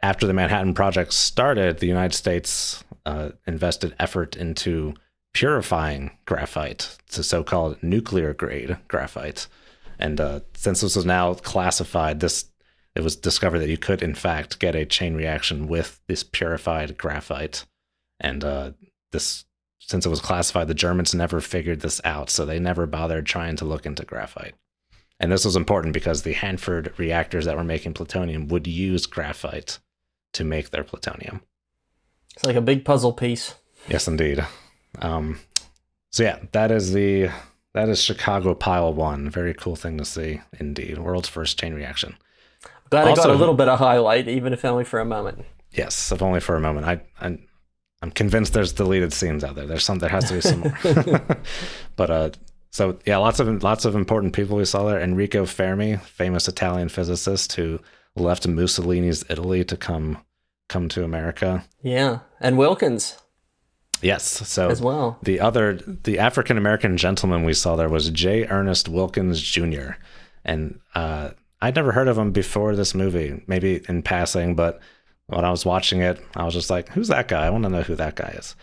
[SPEAKER 2] After the Manhattan Project started, the United States invested effort into purifying graphite to so-called nuclear grade graphite. And since this was now classified, it was discovered that you could in fact get a chain reaction with this purified graphite. And since it was classified, the Germans never figured this out, so they never bothered trying to look into graphite. And this was important because the Hanford reactors that were making plutonium would use graphite to make their plutonium.
[SPEAKER 1] It's like a big puzzle piece.
[SPEAKER 2] Yes, indeed. So yeah, that is Chicago Pile 1. Very cool thing to see, indeed. World's first chain reaction.
[SPEAKER 1] Glad I got a little bit of highlight, even if only for a moment.
[SPEAKER 2] Yes, if only for a moment. I'm convinced there's deleted scenes out there. There has to be some more. But so yeah, lots of important people we saw there. Enrico Fermi, famous Italian physicist who left Mussolini's Italy to come to America.
[SPEAKER 1] Yeah, and Wilkins.
[SPEAKER 2] Yes, so
[SPEAKER 1] as well.
[SPEAKER 2] The African American gentleman we saw there was J. Ernest Wilkins Jr. And I'd never heard of him before this movie, maybe in passing, but when I was watching it, I was just like, who's that guy? I want to know who that guy is.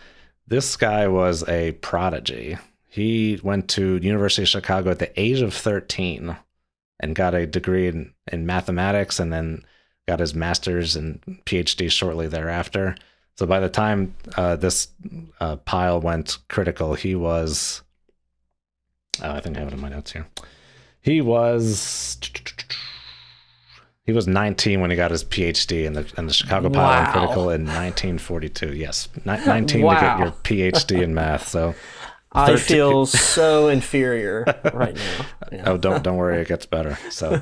[SPEAKER 2] This guy was a prodigy. He went to University of Chicago at the age of 13 and got a degree in mathematics, and then got his master's and PhD shortly thereafter. So by the time this pile went critical, he was, I think I have it in my notes here. He was 19 when he got his PhD, and the Chicago pile went critical in 1942. Yes, 19 to get your PhD in math. So
[SPEAKER 1] 13. I feel so inferior right now. Yeah.
[SPEAKER 2] Oh, don't worry, it gets better. So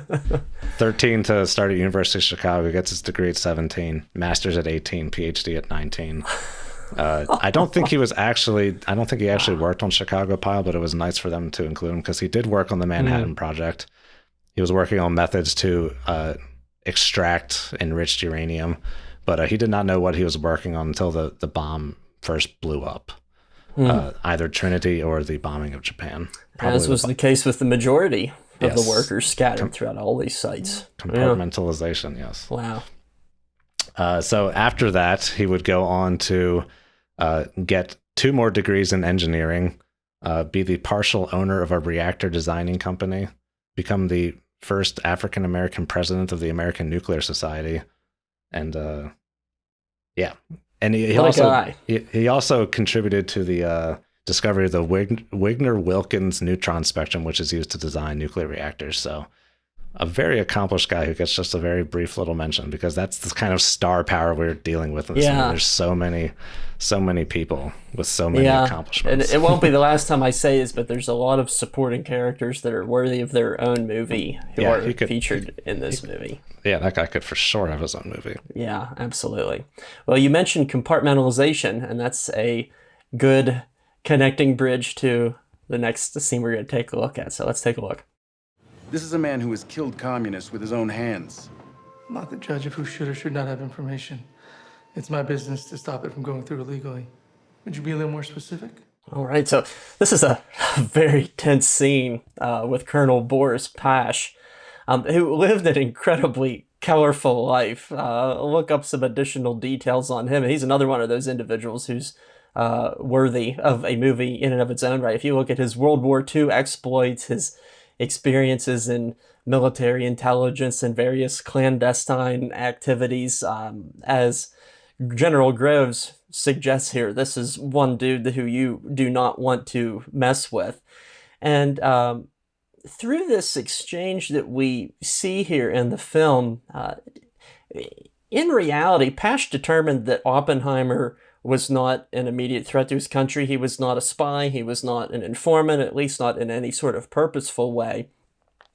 [SPEAKER 2] 13 to start at University of Chicago, gets his degree at 17, master's at 18, PhD at 19. I don't think he actually worked on Chicago Pile, but it was nice for them to include him because he did work on the Manhattan Project. He was working on methods to extract enriched uranium, but he did not know what he was working on until the bomb first blew up. Either Trinity or the bombing of Japan.
[SPEAKER 1] As was the case with the majority of the workers scattered throughout all these sites.
[SPEAKER 2] Compartmentalization, yes.
[SPEAKER 1] Wow.
[SPEAKER 2] So after that, he would go on to get 2 more degrees in engineering, be the partial owner of a reactor designing company, become the first African-American president of the American Nuclear Society, and yeah. And he also contributed to the discovery of the Wigner-Wilkins neutron spectrum, which is used to design nuclear reactors. So a very accomplished guy who gets just a very brief little mention, because that's the kind of star power we're dealing with in this movie. There's so many people with so many accomplishments.
[SPEAKER 1] And it won't be the last time I say this, but there's a lot of supporting characters that are worthy of their own movie who are featured in this movie.
[SPEAKER 2] Yeah, that guy could for sure have his own movie.
[SPEAKER 1] Yeah, absolutely. Well, you mentioned compartmentalization, and that's a good connecting bridge to the next scene we're going to take a look at. So let's take a look.
[SPEAKER 8] This is a man who has killed communists with his own hands.
[SPEAKER 15] I'm not the judge of who should or should not have information. It's my business to stop it from going through illegally. Would you be a little more specific?
[SPEAKER 1] All right, so this is a very tense scene with Colonel Boris Pash, who lived an incredibly colorful life. Look up some additional details on him. He's another one of those individuals who's worthy of a movie in and of its own right. If you look at his World War II exploits, his experiences in military intelligence and various clandestine activities, as General Groves suggests here, this is one dude who you do not want to mess with. And through this exchange that we see here in the film, in reality, Pash determined that Oppenheimer was not an immediate threat to his country. He was not a spy. He was not an informant, at least not in any sort of purposeful way,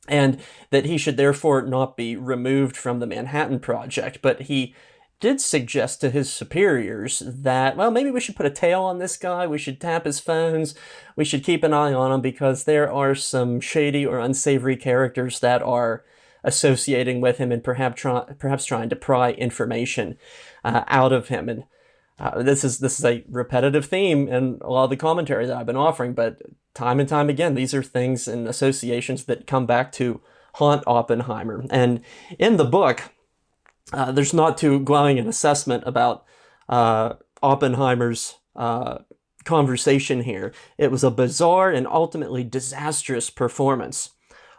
[SPEAKER 1] and that he should therefore not be removed from the Manhattan Project. But he did suggest to his superiors that, well, maybe we should put a tail on this guy, we should tap his phones, we should keep an eye on him, because there are some shady or unsavory characters that are associating with him and perhaps trying to pry information out of him. And this is a repetitive theme in a lot of the commentary that I've been offering, but time and time again, these are things and associations that come back to haunt Oppenheimer. And in the book, there's not too glowing an assessment about Oppenheimer's conversation here. It was a bizarre and ultimately disastrous performance.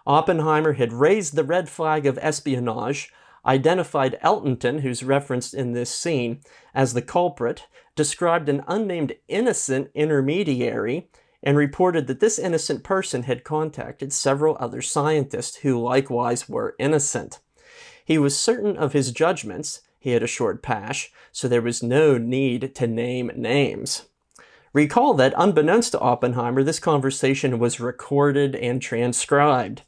[SPEAKER 1] Oppenheimer had raised the red flag of espionage, identified Eltonton, who's referenced in this scene, as the culprit, described an unnamed innocent intermediary, and reported that this innocent person had contacted several other scientists who likewise were innocent. He was certain of his judgments, he had assured Pash, so there was no need to name names. Recall that, unbeknownst to Oppenheimer, this conversation was recorded and transcribed.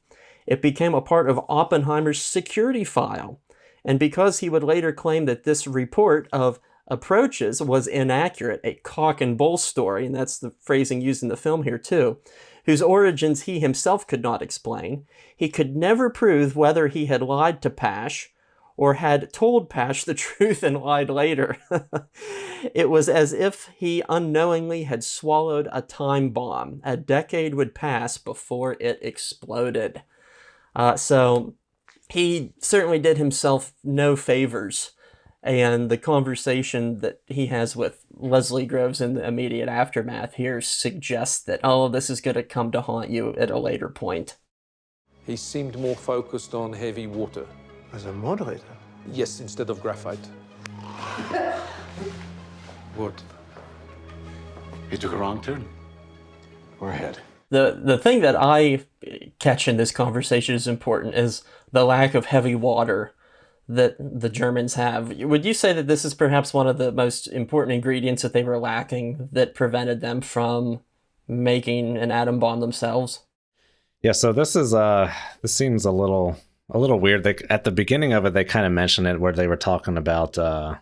[SPEAKER 1] It became a part of Oppenheimer's security file, and because he would later claim that this report of approaches was inaccurate, a cock and bull story, and that's the phrasing used in the film here too, whose origins he himself could not explain, he could never prove whether he had lied to Pash or had told Pash the truth and lied later. It was as if he unknowingly had swallowed a time bomb. A decade would pass before it exploded. So he certainly did himself no favors. And the conversation that he has with Leslie Groves in the immediate aftermath here suggests that, oh, this is going to come to haunt you at a later point.
[SPEAKER 3] He seemed more focused on heavy water.
[SPEAKER 5] As a moderator?
[SPEAKER 3] Yes, instead of graphite.
[SPEAKER 4] What? He took a wrong turn. We're ahead.
[SPEAKER 1] The thing that I catch in this conversation is important is the lack of heavy water that the Germans have. Would you say that this is perhaps one of the most important ingredients that they were lacking that prevented them from making an atom bomb themselves?
[SPEAKER 2] Yeah, so this seems a little weird. At the beginning of it, they kind of mentioned it where they were talking about a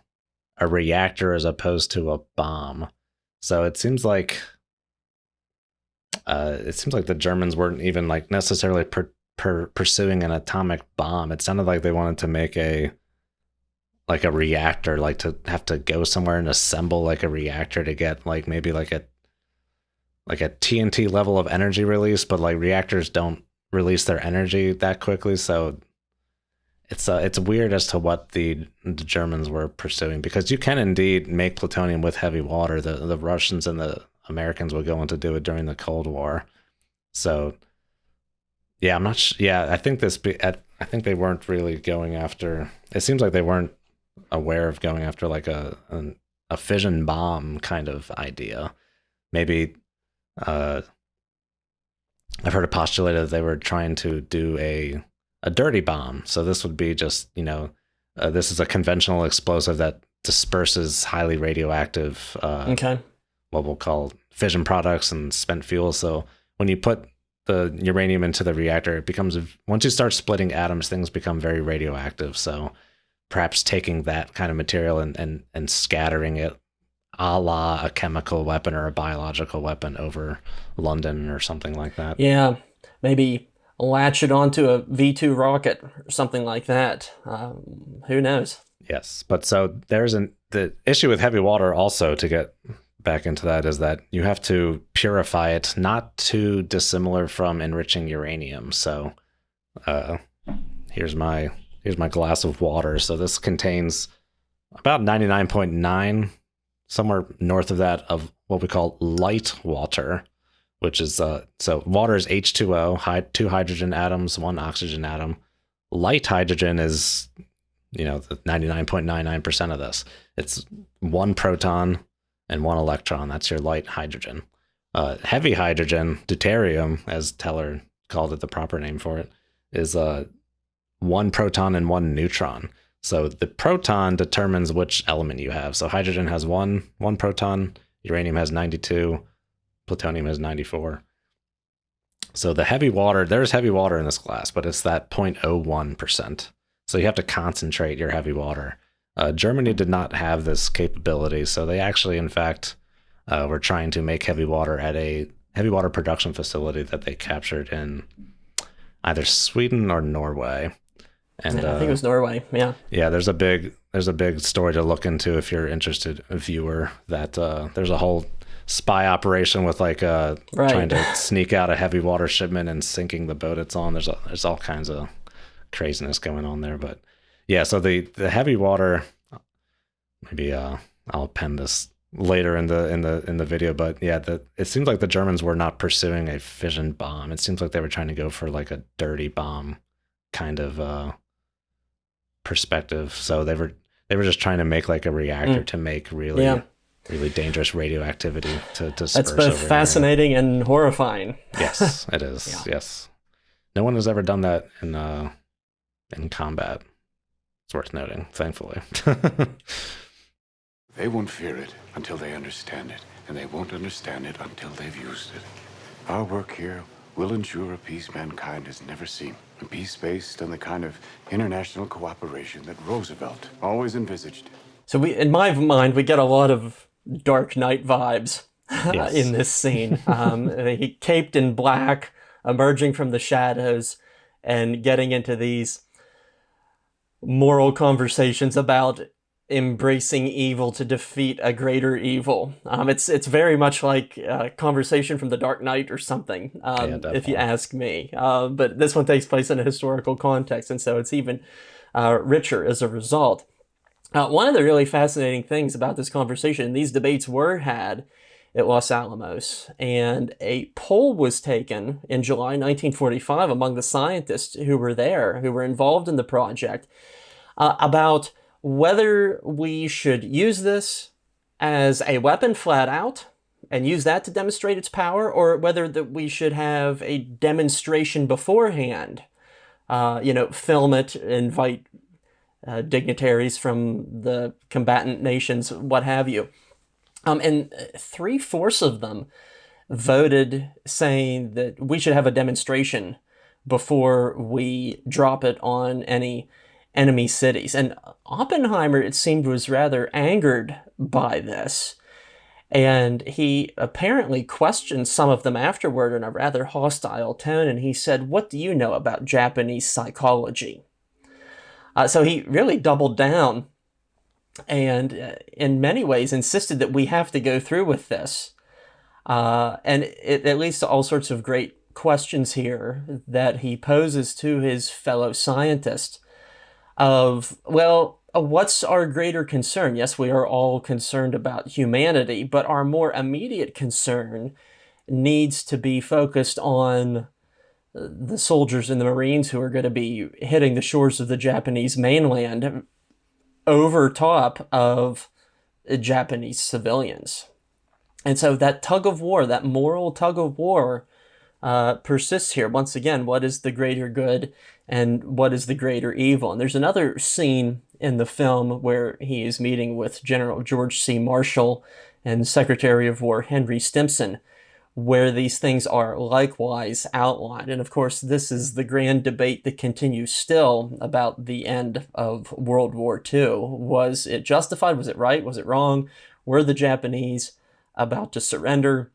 [SPEAKER 2] reactor as opposed to a bomb. So it seems like the Germans weren't even like necessarily pursuing an atomic bomb. It sounded like they wanted to make a reactor, like to have to go somewhere and assemble like a reactor to get like maybe like a TNT level of energy release, but like reactors don't release their energy that quickly. So it's weird as to what the Germans were pursuing, because you can indeed make plutonium with heavy water. The Russians and the Americans would go on to do it during the Cold War. So yeah, I'm not I think they weren't really going after, it seems like they weren't aware of going after like a fission bomb kind of idea. Maybe I've heard it postulated that they were trying to do a dirty bomb. So this would be just, this is a conventional explosive that disperses highly radioactive, what we'll call fission products and spent fuel. So when you put the uranium into the reactor, it becomes, once you start splitting atoms, things become very radioactive. So perhaps taking that kind of material and scattering it a la a chemical weapon or a biological weapon over London or something like that.
[SPEAKER 1] Yeah, maybe latch it onto a V2 rocket or something like that. Who knows?
[SPEAKER 2] Yes, but so the issue with heavy water also, to get back into that, is that you have to purify it, not too dissimilar from enriching uranium. So here's my glass of water. So this contains about 99.9, somewhere north of that, of what we call light water, which is so water is H2O, two hydrogen atoms, one oxygen atom. Light hydrogen is, the 99.99% of this. It's one proton and one electron. That's your light hydrogen. Heavy hydrogen, deuterium, as Teller called it, the proper name for it, is one proton and one neutron. So the proton determines which element you have. So hydrogen has one proton, uranium has 92, plutonium has 94. So the heavy water, there's heavy water in this glass, but it's that 0.01%. So you have to concentrate your heavy water. Germany did not have this capability, so they actually, in fact, were trying to make heavy water at a heavy water production facility that they captured in either Sweden or Norway. And
[SPEAKER 1] I think it was Norway. Yeah.
[SPEAKER 2] Yeah, there's a big story to look into if you're interested, a viewer. That there's a whole spy operation with like trying to sneak out a heavy water shipment and sinking the boat it's on. There's all kinds of craziness going on there. But yeah, so the heavy water, maybe I'll append this later in the video, but yeah, it seems like the Germans were not pursuing a fission bomb. It seems like they were trying to go for like a dirty bomb kind of perspective. So they were just trying to make like a reactor to make really dangerous radioactivity to disperse.
[SPEAKER 1] That's both fascinating and horrifying.
[SPEAKER 2] Yes, it is. Yeah. Yes, no one has ever done that in combat. It's worth noting, thankfully.
[SPEAKER 4] They won't fear it until they understand it, and they won't understand it until they've used it. Our work here will ensure a peace mankind has never seen, a peace based on the kind of international cooperation that Roosevelt always envisaged.
[SPEAKER 1] So in my mind, we get a lot of Dark Knight vibes in this scene. He caped in black, emerging from the shadows, and getting into these moral conversations about embracing evil to defeat a greater evil. It's very much like a conversation from the Dark Knight or something, if you ask me. But this one takes place in a historical context, and so it's even richer as a result. One of the really fascinating things about this conversation, these debates were had at Los Alamos, and a poll was taken in July 1945 among the scientists who were there, who were involved in the project, about whether we should use this as a weapon flat out and use that to demonstrate its power, or whether that we should have a demonstration beforehand, film it, invite dignitaries from the combatant nations, what have you. And 3/4 of them voted saying that we should have a demonstration before we drop it on any enemy cities. And Oppenheimer, it seemed, was rather angered by this. And he apparently questioned some of them afterward in a rather hostile tone. And he said, "What do you know about Japanese psychology?" So he really doubled down and in many ways insisted that we have to go through with this. And it leads to all sorts of great questions here that he poses to his fellow scientists of, well, what's our greater concern? Yes, we are all concerned about humanity, but our more immediate concern needs to be focused on the soldiers and the Marines who are going to be hitting the shores of the Japanese mainland over top of Japanese civilians. And so that tug of war, that moral tug of war, persists here. Once again, what is the greater good and what is the greater evil? And there's another scene in the film where he is meeting with General George C. Marshall and Secretary of War Henry Stimson, where these things are likewise outlined. And of course, this is the grand debate that continues still about the end of World War II. Was it justified? Was it right? Was it wrong? Were the Japanese about to surrender?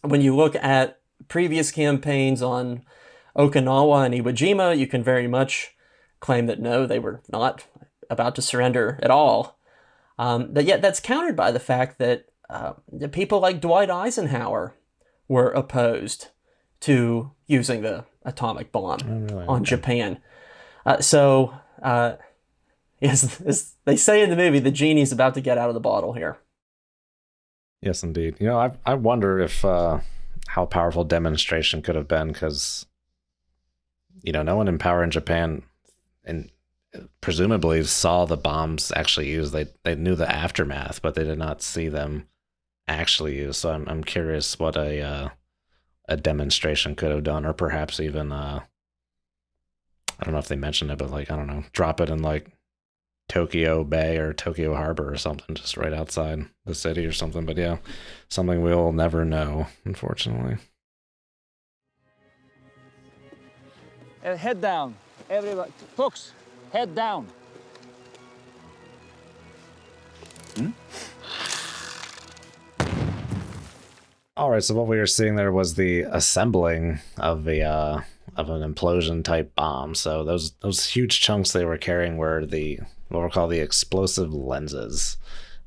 [SPEAKER 1] When you look at previous campaigns on Okinawa and Iwo Jima, you can very much claim that no, they were not about to surrender at all. But yet that's countered by the fact that people like Dwight Eisenhower were opposed to using the atomic bomb on Japan. Yes, as they say in the movie, the genie's about to get out of the bottle here.
[SPEAKER 2] Yes, indeed. I wonder if how powerful demonstration could have been, because no one in power in Japan and presumably saw the bombs actually used. They knew the aftermath, but they did not see them actually used. So I'm curious what a demonstration could have done, or perhaps even I don't know if they mentioned it, but like, I don't know, drop it in like Tokyo Bay or Tokyo Harbor or something, just right outside the city or something. But yeah, something we'll never know, unfortunately.
[SPEAKER 16] Head down, everybody. Folks, head down.
[SPEAKER 2] All right, so what we were seeing there was the assembling of the of an implosion type bomb. So those huge chunks they were carrying were what we call the explosive lenses.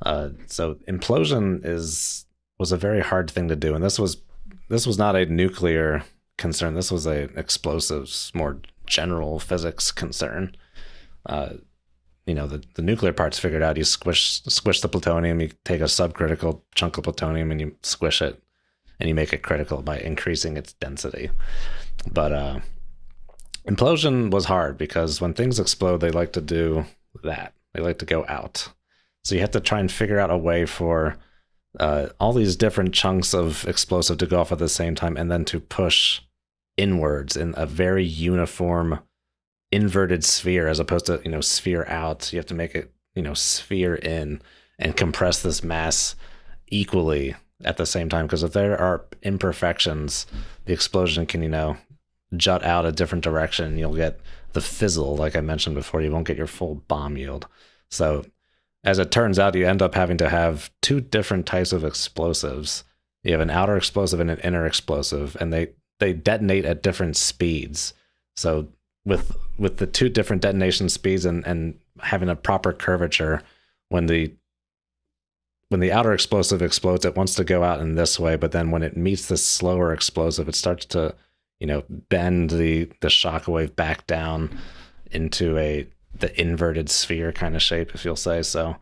[SPEAKER 2] So implosion was a very hard thing to do, and this was not a nuclear concern. This was a explosives, more general physics concern. The nuclear part's figured out. You squish the plutonium, you take a subcritical chunk of plutonium and you squish it, and you make it critical by increasing its density. But implosion was hard, because when things explode, they like to do that. They like to go out. So you have to try and figure out a way for all these different chunks of explosive to go off at the same time, and then to push inwards in a very uniform inverted sphere, as opposed to sphere out. You have to make it sphere in, and compress this mass equally at the same time, because if there are imperfections, the explosion can jut out a different direction. You'll get the fizzle, like I mentioned before. You won't get your full bomb yield. So as it turns out, you end up having to have two different types of explosives. You have an outer explosive and an inner explosive, and they detonate at different speeds. So with the two different detonation speeds and having a proper curvature, when the outer explosive explodes, it wants to go out in this way, but then when it meets this slower explosive, it starts to bend the shockwave back down into the inverted sphere kind of shape, if you'll say. So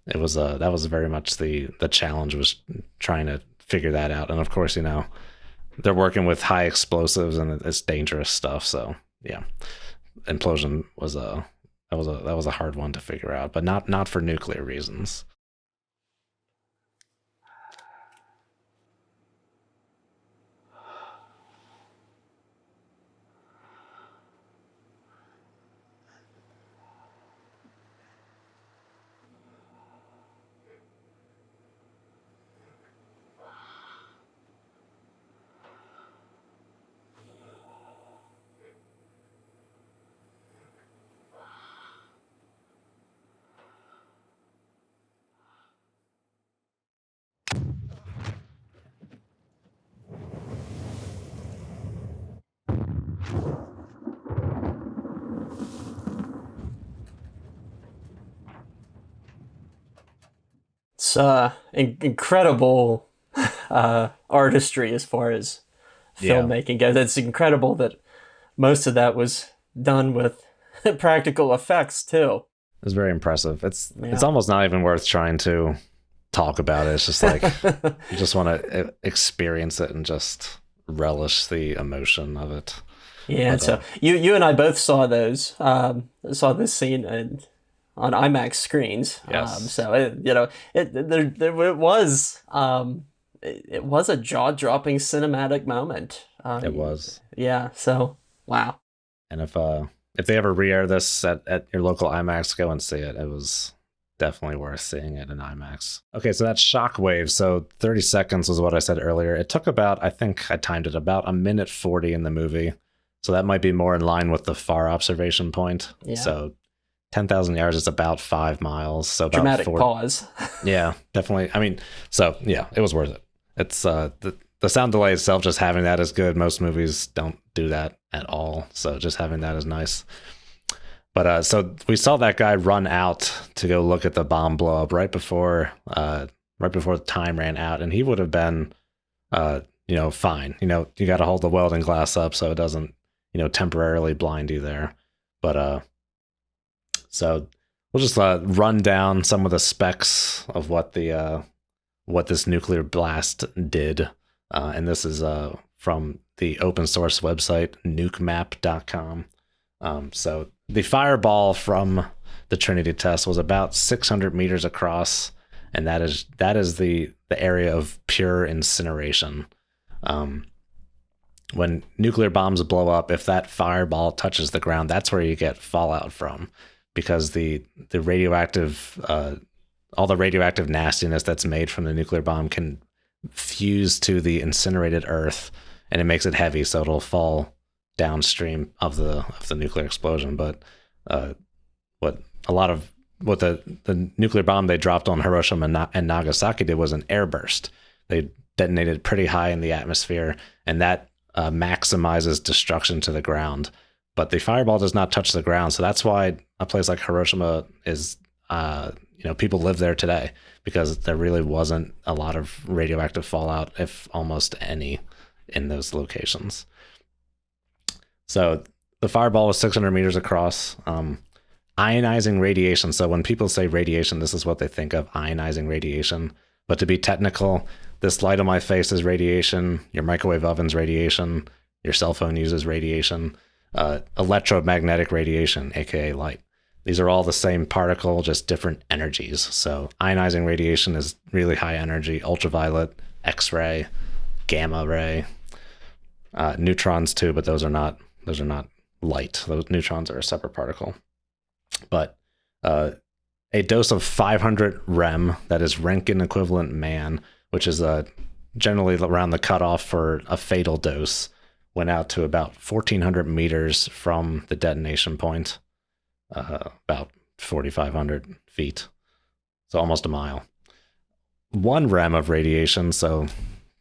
[SPEAKER 2] it was that was very much the challenge, was trying to figure that out. And of course, they're working with high explosives and it's dangerous stuff. So yeah, implosion was that was a hard one to figure out, but not for nuclear reasons.
[SPEAKER 1] It's incredible artistry as far as filmmaking goes. It's incredible that most of that was done with practical effects too.
[SPEAKER 2] It was very impressive. It's almost not even worth trying to talk about it. It's just like you just want to experience it and just relish the emotion of it.
[SPEAKER 1] Yeah, but, so you and I both saw those. Saw this scene on IMAX screens.
[SPEAKER 2] Yes.
[SPEAKER 1] So it was a jaw-dropping cinematic moment.
[SPEAKER 2] It was.
[SPEAKER 1] Yeah. So wow.
[SPEAKER 2] And if they ever re-air this at your local IMAX, go and see it. It was definitely worth seeing it in IMAX. Okay, so that's Shockwave. So 30 seconds was what I said earlier. It took about, I think I timed it, about 1:40 in the movie. So that might be more in line with the far observation point. Yeah. So 10,000 yards is about 5 miles. So about
[SPEAKER 1] dramatic pause.
[SPEAKER 2] Yeah, definitely. I mean, so yeah, it was worth it. It's the sound delay itself, just having that is good. Most movies don't do that at all. So just having that is nice. But so we saw that guy run out to go look at the bomb blow up right before the time ran out, and he would have been fine. You got to hold the welding glass up so it doesn't temporarily blind you there. But so we'll just run down some of the specs of what the what this nuclear blast did. And this is from the open source website, nukemap.com. So the fireball from the Trinity test was about 600 meters across, and that is the area of pure incineration. When nuclear bombs blow up, if that fireball touches the ground, that's where you get fallout from, because the radioactive all the radioactive nastiness that's made from the nuclear bomb can fuse to the incinerated earth, and it makes it heavy, so it'll fall downstream of the nuclear explosion. But what the nuclear bomb they dropped on Hiroshima and Nagasaki did was an airburst. They detonated pretty high in the atmosphere, and that maximizes destruction to the ground. But the fireball does not touch the ground, so that's why a place like Hiroshima is, people live there today, because there really wasn't a lot of radioactive fallout, if almost any, in those locations. So the fireball was 600 meters across. Ionizing radiation. So when people say radiation, this is what they think of, ionizing radiation. But to be technical, this light on my face is radiation. Your microwave oven's radiation. Your cell phone uses radiation. Electromagnetic radiation, aka light. These are all the same particle, just different energies. So ionizing radiation is really high energy, ultraviolet, X-ray, gamma ray, neutrons too, but those are not light. Those neutrons are a separate particle. But a dose of 500 rem, that is Roentgen equivalent man, which is generally around the cutoff for a fatal dose, went out to about 1,400 meters from the detonation point, about 4,500 feet, so almost a mile. 1 rem of radiation, so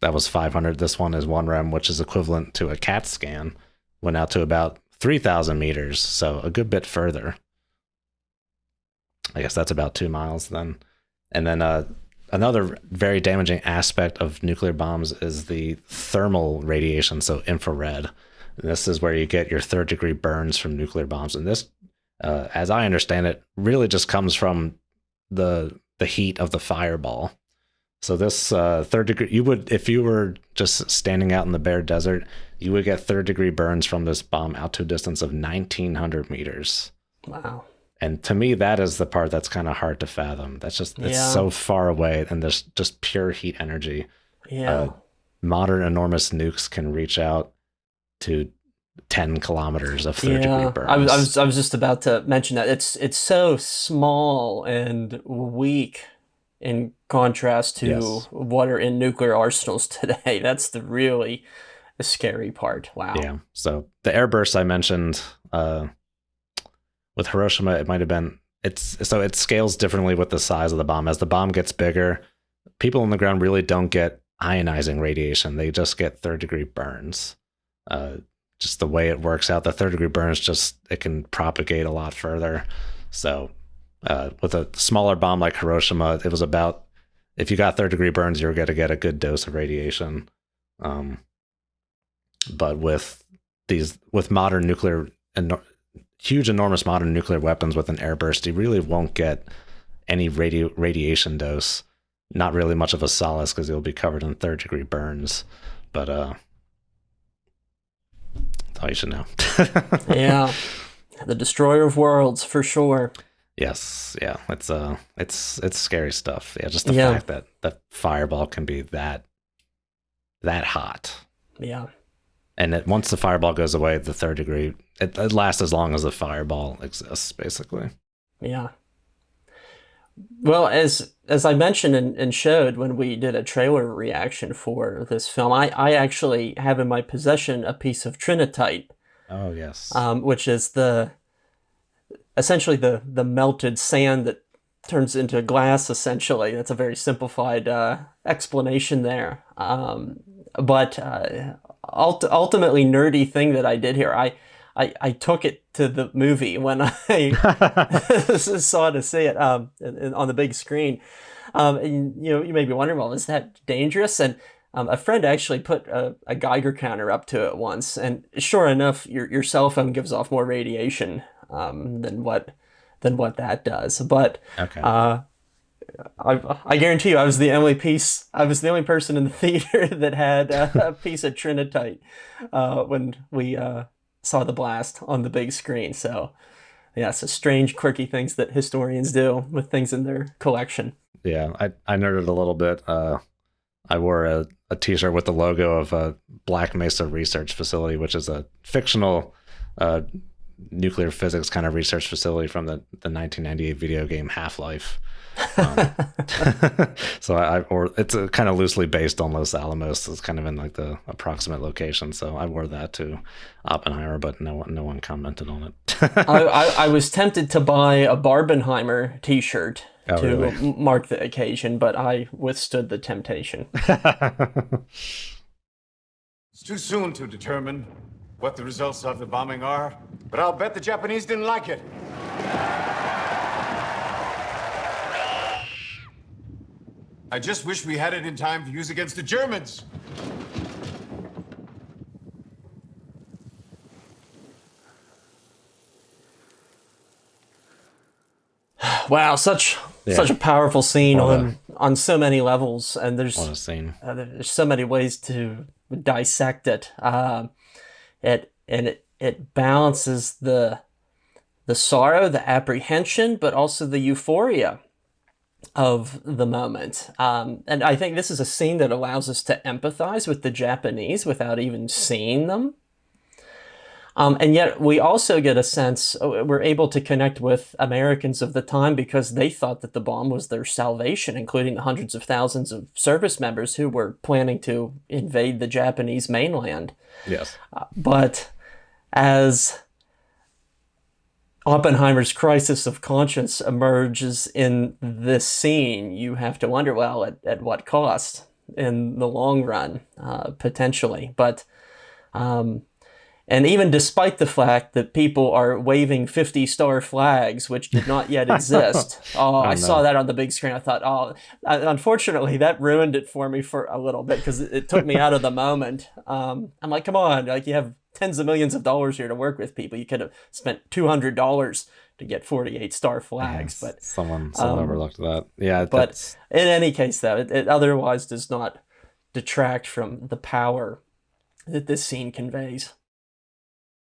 [SPEAKER 2] that was 500. This one is 1 rem, which is equivalent to a CAT scan, went out to about 3,000 meters, so a good bit further. I guess that's about 2 miles then. And then another very damaging aspect of nuclear bombs is the thermal radiation, so infrared. And this is where you get your 3rd-degree burns from nuclear bombs. And this, as I understand it, really just comes from the heat of the fireball. So this 3rd-degree, if you were just standing out in the bare desert, you would get 3rd-degree burns from this bomb out to a distance of 1,900 meters.
[SPEAKER 1] Wow.
[SPEAKER 2] And to me, that is the part that's kind of hard to fathom. That's just, it's so far away, and there's just pure heat energy.
[SPEAKER 1] Yeah.
[SPEAKER 2] Modern enormous nukes can reach out to 10 kilometers of 3rd-degree burns.
[SPEAKER 1] I was just about to mention that. It's so small and weak in contrast to what are in nuclear arsenals today. That's the really scary part. Wow.
[SPEAKER 2] Yeah. So the airburst I mentioned, with Hiroshima, it might have been, it scales differently with the size of the bomb. As the bomb gets bigger, people on the ground really don't get ionizing radiation. They just get 3rd-degree burns. Just the way it works out, the 3rd-degree burns, it can propagate a lot further. So with a smaller bomb like Hiroshima, it was about, if you got 3rd-degree burns, you were going to get a good dose of radiation. But with modern nuclear, huge, enormous modern nuclear weapons with an airburst, you really won't get any radiation dose. Not really much of a solace, because you'll be covered in 3rd-degree burns. But that's all you should know.
[SPEAKER 1] Yeah, the destroyer of worlds for sure.
[SPEAKER 2] Yes, yeah, it's scary stuff. Yeah, just the fact that the fireball can be that hot.
[SPEAKER 1] Yeah.
[SPEAKER 2] And once the fireball goes away, the 3rd-degree, it lasts as long as the fireball exists, basically.
[SPEAKER 1] Yeah. Well, as I mentioned and showed when we did a trailer reaction for this film, I actually have in my possession a piece of trinitite.
[SPEAKER 2] Oh, yes.
[SPEAKER 1] Which is essentially the melted sand that turns into glass, essentially. That's a very simplified explanation there. But ultimately nerdy thing that I did here, I took it to the movie when I saw to see it on the big screen. And you may be wondering, well, is that dangerous? And a friend actually put a Geiger counter up to it once, and sure enough, your cell phone gives off more radiation than what that does. But
[SPEAKER 2] okay.
[SPEAKER 1] I guarantee you, I was the only person in the theater that had a piece of Trinitite when we saw the blast on the big screen. So, yeah, it's a strange, quirky things that historians do with things in their collection.
[SPEAKER 2] Yeah, I nerded a little bit. I wore a t-shirt with the logo of a Black Mesa Research Facility, which is a fictional nuclear physics kind of research facility from the 1998 video game Half-Life. So or it's kind of loosely based on Los Alamos. It's kind of in like the approximate location. So I wore that to Oppenheimer, but no one commented on it.
[SPEAKER 1] I was tempted to buy a Barbenheimer t-shirt to
[SPEAKER 2] really?
[SPEAKER 1] mark the occasion, but I withstood the temptation.
[SPEAKER 4] It's too soon to determine what the results of the bombing are, but I'll bet the Japanese didn't like it. I just wish we had it in time to use against the Germans.
[SPEAKER 1] Wow, such a powerful scene on so many levels, and there's
[SPEAKER 2] what a scene.
[SPEAKER 1] There's so many ways to dissect it. It balances the sorrow, the apprehension, but also the euphoria of the moment. And I think this is a scene that allows us to empathize with the Japanese without even seeing them. And yet we also get a sense, we're able to connect with Americans of the time because they thought that the bomb was their salvation, including the hundreds of thousands of service members who were planning to invade the Japanese mainland.
[SPEAKER 2] Yes.
[SPEAKER 1] But as Oppenheimer's crisis of conscience emerges in this scene, you have to wonder, well, at what cost in the long run, potentially. But and even despite the fact that people are waving 50-star flags, which did not yet exist. I saw that on the big screen. I thought, unfortunately, that ruined it for me for a little bit because it took me out of the moment. I'm like, come on, like you have tens of millions of dollars here to work with, people. You could have spent $200 to get 48-star flags.
[SPEAKER 2] Yeah,
[SPEAKER 1] but
[SPEAKER 2] someone overlooked that. Yeah,
[SPEAKER 1] but in any case, though, it otherwise does not detract from the power that this scene conveys.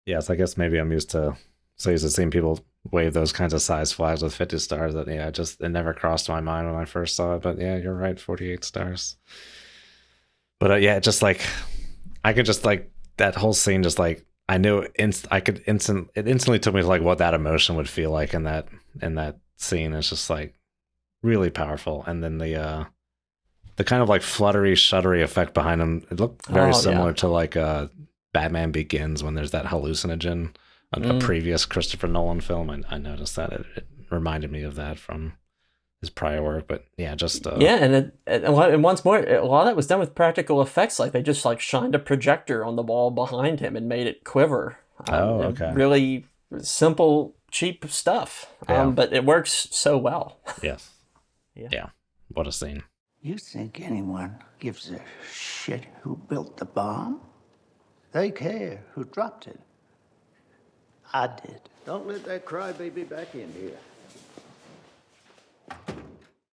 [SPEAKER 2] Yes, I guess maybe I'm used to seeing people wave those kinds of size flags with 50 stars. That it never crossed my mind when I first saw it. But yeah, you're right, 48 stars. But yeah, just like I could just like that whole scene. Just like I knew it instantly took me to like what that emotion would feel like in that scene. It's just like really powerful. And then the kind of like fluttery, shuddery effect behind him. It looked very similar to like Batman Begins when there's that hallucinogen, a previous Christopher Nolan film. I noticed that it reminded me of that from his prior work. But yeah, just
[SPEAKER 1] and once more, a lot of that was done with practical effects. Like they just like shined a projector on the wall behind him and made it quiver.
[SPEAKER 2] Okay.
[SPEAKER 1] Really simple, cheap stuff. But it works so well.
[SPEAKER 2] Yes. Yeah. What a scene.
[SPEAKER 17] You think anyone gives a shit who built the bomb? They care who dropped it. I did.
[SPEAKER 6] Don't let that crybaby back in here.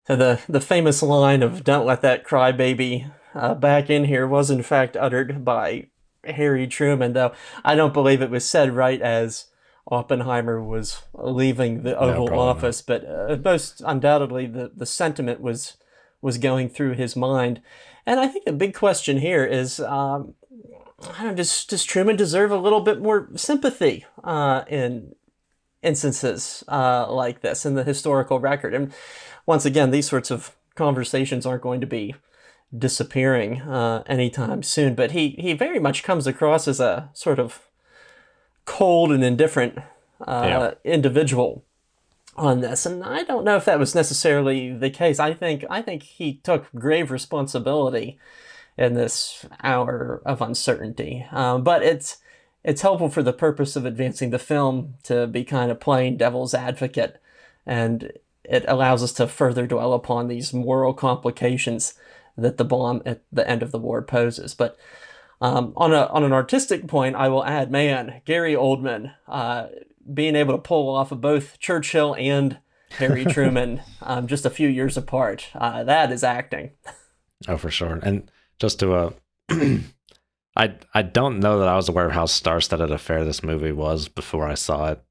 [SPEAKER 1] So the famous line of "Don't let that crybaby back in here" was in fact uttered by Harry Truman, though I don't believe it was said right as Oppenheimer was leaving the Oval Office, but most undoubtedly the sentiment was going through his mind. And I think the big question here is, does Truman deserve a little bit more sympathy in instances like this in the historical record? And once again, these sorts of conversations aren't going to be disappearing anytime soon, but he very much comes across as a sort of cold and indifferent individual on this, and I don't know if that was necessarily the case. I think he took grave responsibility in this hour of uncertainty. But it's helpful for the purpose of advancing the film to be kind of playing devil's advocate, and it allows us to further dwell upon these moral complications that the bomb at the end of the war poses. But on an artistic point, I will add, man, Gary Oldman being able to pull off both Churchill and Harry Truman, just a few years apart. That is acting.
[SPEAKER 2] Oh, for sure. And just to, I don't know that I was aware of how star-studded affair this movie was before I saw it.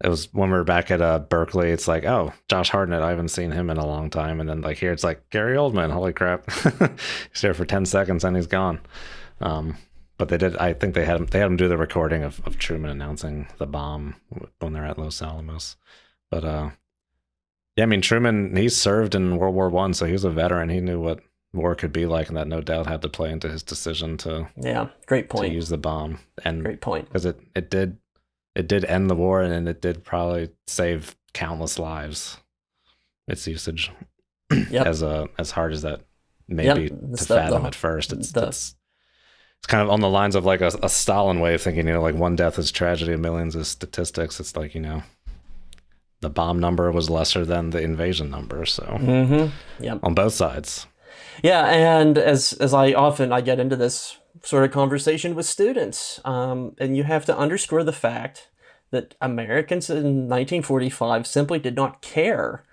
[SPEAKER 2] It was when we were back at Berkeley. It's like, oh, Josh Hartnett. I haven't seen him in a long time. And then like here, it's like Gary Oldman. Holy crap! He's there for 10 seconds and he's gone. But they did. I think they had him do the recording of Truman announcing the bomb when they're at Los Alamos. But yeah, I mean Truman. He served in World War I, so he was a veteran. He knew what war could be like, and that no doubt had to play into his decision to
[SPEAKER 1] great point
[SPEAKER 2] to use the bomb. And
[SPEAKER 1] great point,
[SPEAKER 2] because it did end the war, and it did probably save countless lives. Its usage, as hard as that may be to fathom at first, it's kind of on the lines of like a Stalin way of thinking. Like one death is tragedy, millions is statistics. It's like the bomb number was lesser than the invasion number. So on both sides.
[SPEAKER 1] Yeah, and as I get into this sort of conversation with students, and you have to underscore the fact that Americans in 1945 simply did not care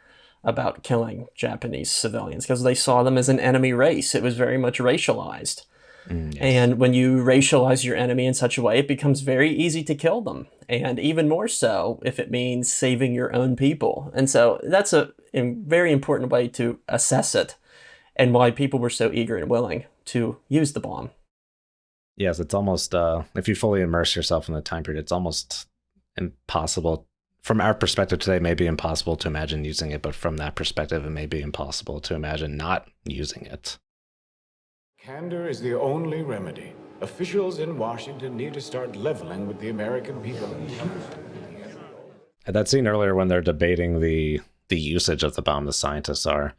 [SPEAKER 1] about killing Japanese civilians because they saw them as an enemy race. It was very much racialized. Yes. And when you racialize your enemy in such a way, it becomes very easy to kill them. And even more so if it means saving your own people. And so that's a very important way to assess it and why people were so eager and willing to use the bomb.
[SPEAKER 2] Yes, it's almost, if you fully immerse yourself in the time period, it's almost impossible. From our perspective today, it may be impossible to imagine using it, but from that perspective, it may be impossible to imagine not using it.
[SPEAKER 4] Candor is the only remedy. Officials in Washington need to start leveling with the American people.
[SPEAKER 2] At that scene earlier when they're debating the usage of the bomb, the scientists are,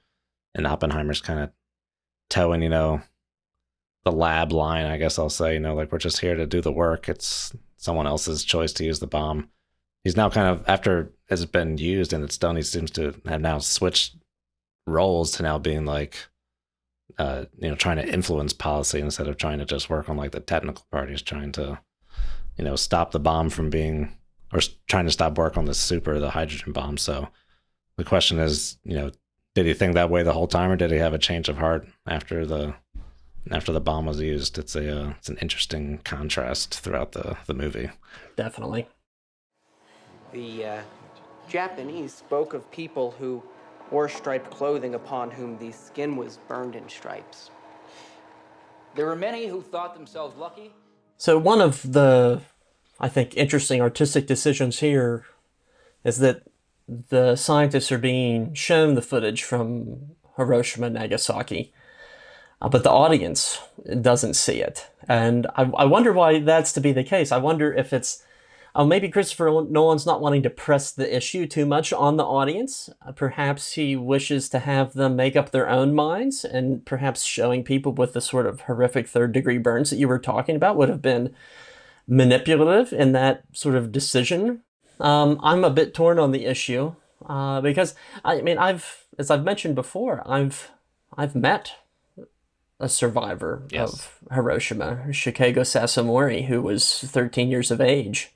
[SPEAKER 2] and Oppenheimer's kind of towing, the lab line, I guess I'll say, like we're just here to do the work. It's someone else's choice to use the bomb. He's now kind of, after it's been used and it's done, he seems to have now switched roles to now being like, trying to influence policy instead of trying to just work on like the technical part. He's trying to, stop the bomb from being, or trying to stop work on the hydrogen bomb. So the question is, did he think that way the whole time, or did he have a change of heart after the bomb was used? It's an interesting contrast throughout the movie.
[SPEAKER 1] Definitely.
[SPEAKER 11] The Japanese spoke of people who wore striped clothing upon whom the skin was burned in stripes.
[SPEAKER 16] There were many who thought themselves lucky.
[SPEAKER 1] So one of the, I think, interesting artistic decisions here is that the scientists are being shown the footage from Hiroshima and Nagasaki, but the audience doesn't see it. And I wonder why that's to be the case. I wonder if it's maybe Christopher Nolan's not wanting to press the issue too much on the audience. Perhaps he wishes to have them make up their own minds, and perhaps showing people with the sort of horrific third-degree burns that you were talking about would have been manipulative in that sort of decision. I'm a bit torn on the issue because, as I've mentioned before, I've met a survivor of Hiroshima, Shikego Sasomori, who was 13 years of age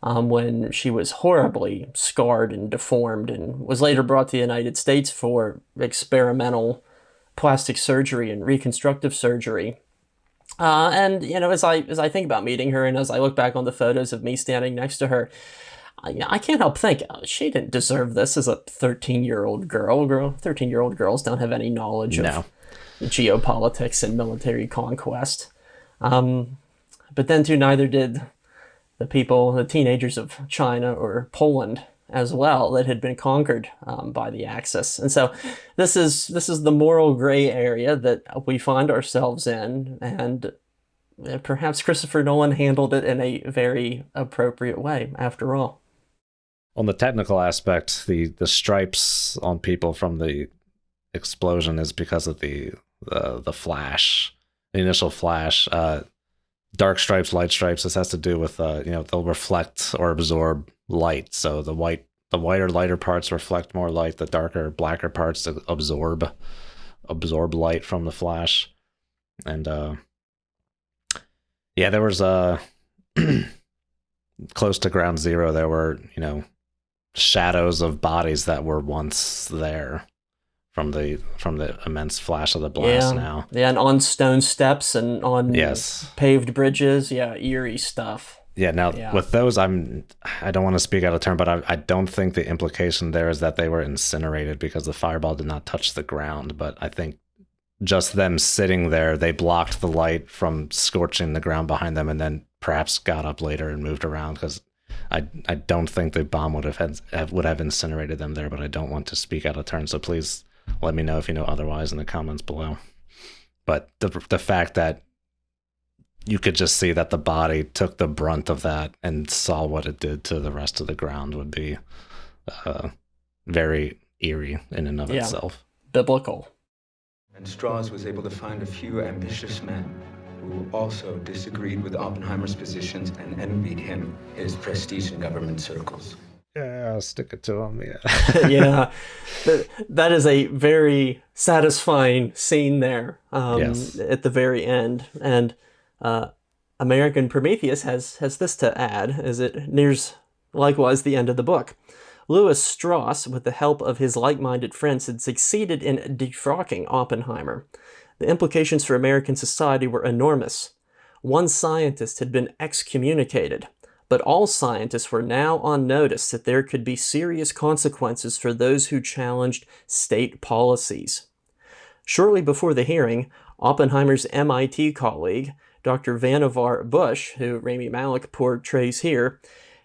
[SPEAKER 1] when she was horribly scarred and deformed, and was later brought to the United States for experimental plastic surgery and reconstructive surgery. And as I think about meeting her, and as I look back on the photos of me standing next to her, I can't help think she didn't deserve this as a 13-year-old girl. 13-year-old girls don't have any knowledge of geopolitics and military conquest. But then too, neither did the teenagers of China or Poland as well, that had been conquered by the Axis. And so this is the moral gray area that we find ourselves in, and perhaps Christopher Nolan handled it in a very appropriate way after all.
[SPEAKER 2] On the technical aspect, the stripes on people from the explosion is because of the flash, the initial flash. Dark stripes, light stripes. This has to do with they'll reflect or absorb light. So the whiter, lighter parts reflect more light. The darker, blacker parts absorb light from the flash. And there was close to ground zero. There were shadows of bodies that were once there from the immense flash of the blast now.
[SPEAKER 1] Yeah, and on stone steps and on
[SPEAKER 2] Yes.
[SPEAKER 1] paved bridges. Yeah, eerie stuff.
[SPEAKER 2] Yeah, now with those, I don't want to speak out of turn, but I don't think the implication there is that they were incinerated because the fireball did not touch the ground. But I think just them sitting there, they blocked the light from scorching the ground behind them, and then perhaps got up later and moved around, because I don't think the bomb would have incinerated them there. But I don't want to speak out of turn, so please let me know if you know otherwise in the comments below. But the fact that you could just see that the body took the brunt of that and saw what it did to the rest of the ground would be very eerie in and of itself.
[SPEAKER 1] Biblical.
[SPEAKER 18] And Strauss was able to find a few ambitious men who also disagreed with Oppenheimer's positions and envied him his prestige in government circles.
[SPEAKER 2] Yeah, I'll stick it to him. Yeah.
[SPEAKER 1] Yeah, that is a very satisfying scene there.
[SPEAKER 2] Yes.
[SPEAKER 1] At the very end, and American Prometheus has this to add as it nears likewise the end of the book. Louis Strauss, with the help of his like-minded friends, had succeeded in defrocking Oppenheimer. The implications for American society were enormous. One scientist had been excommunicated, but all scientists were now on notice that there could be serious consequences for those who challenged state policies. Shortly before the hearing, Oppenheimer's MIT colleague, Dr. Vannevar Bush, who Rami Malek portrays here,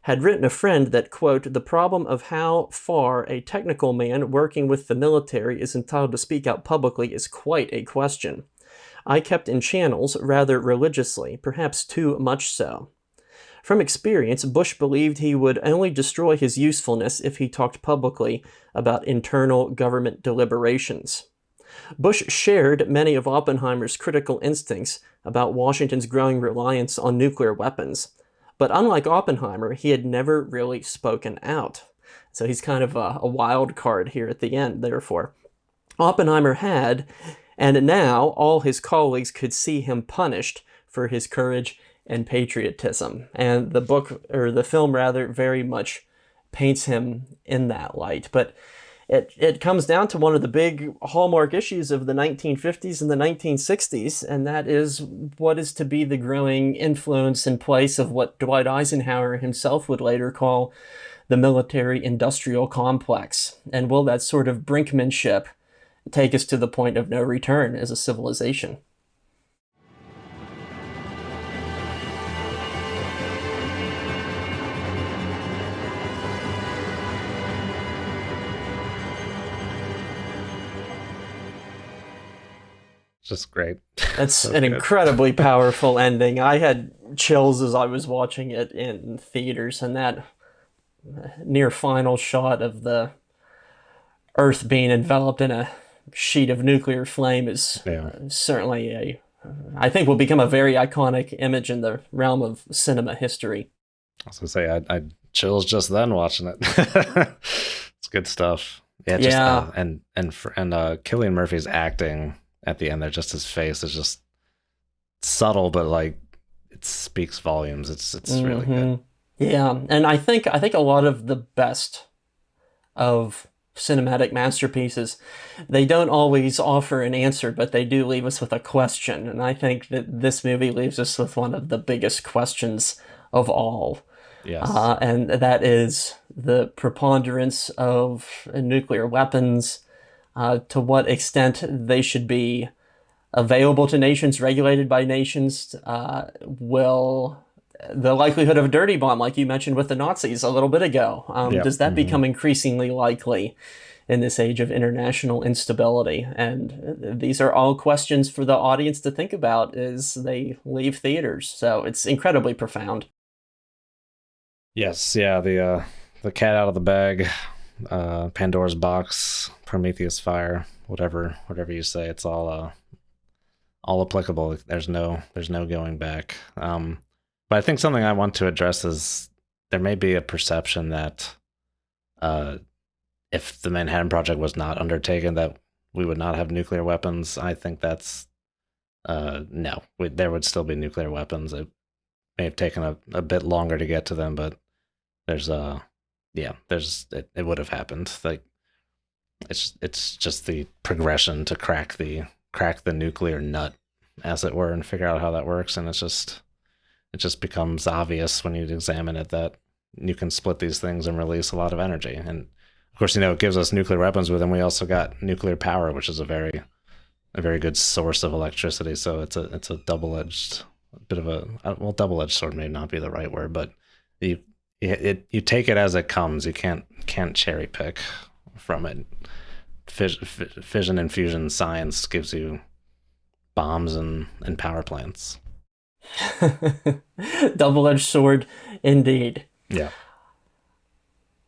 [SPEAKER 1] had written a friend that, quote, "The problem of how far a technical man working with the military is entitled to speak out publicly is quite a question. I kept in channels rather religiously, perhaps too much so." From experience, Bush believed he would only destroy his usefulness if he talked publicly about internal government deliberations. Bush shared many of Oppenheimer's critical instincts about Washington's growing reliance on nuclear weapons, but unlike Oppenheimer, he had never really spoken out. So he's kind of a wild card here at the end, therefore. Oppenheimer had, and now all his colleagues could see him punished for his courage and patriotism. And the film very much paints him in that light. But it comes down to one of the big hallmark issues of the 1950s and the 1960s, and that is what is to be the growing influence in place of what Dwight Eisenhower himself would later call the military-industrial complex. And will that sort of brinkmanship take us to the point of no return as a civilization?
[SPEAKER 2] Just great.
[SPEAKER 1] It's
[SPEAKER 2] So
[SPEAKER 1] an
[SPEAKER 2] good.
[SPEAKER 1] incredibly powerful ending. I had chills as I was watching it in theaters, and that near final shot of the Earth being enveloped in a sheet of nuclear flame is certainly I think will become a very iconic image in the realm of cinema history.
[SPEAKER 2] I was gonna say I chills just then watching it. It's good stuff. Yeah, just, and Cillian Murphy's acting at the end there, just his face is just subtle, but like it speaks volumes. It's really good.
[SPEAKER 1] Yeah, and I think a lot of the best of cinematic masterpieces, they don't always offer an answer, but they do leave us with a question. And I think that this movie leaves us with one of the biggest questions of all.
[SPEAKER 2] Yes.
[SPEAKER 1] And that is the preponderance of nuclear weapons, to what extent they should be available to nations, regulated by nations. Will the likelihood of a dirty bomb, like you mentioned with the Nazis a little bit ago, does that become increasingly likely in this age of international instability? And these are all questions for the audience to think about as they leave theaters. So it's incredibly profound.
[SPEAKER 2] Yes, yeah, the cat out of the bag, Pandora's box, Prometheus fire, whatever you say, it's all applicable. There's no going back. But I think something I want to address is there may be a perception that if the Manhattan Project was not undertaken, that we would not have nuclear weapons. I think that's no. There would still be nuclear weapons. It may have taken a bit longer to get to them, but there's yeah, it would have happened. Like it's just the progression to crack the nuclear nut, as it were, and figure out how that works. And it just becomes obvious when you examine it that you can split these things and release a lot of energy. And of course, it gives us nuclear weapons, but then we also got nuclear power, which is a very good source of electricity. So it's a double-edged bit of a, well, double-edged sword may not be the right word, but you take it as it comes. You can't cherry pick from it. Fission and fusion science gives you bombs and power plants.
[SPEAKER 1] Double-edged sword, indeed.
[SPEAKER 2] Yeah.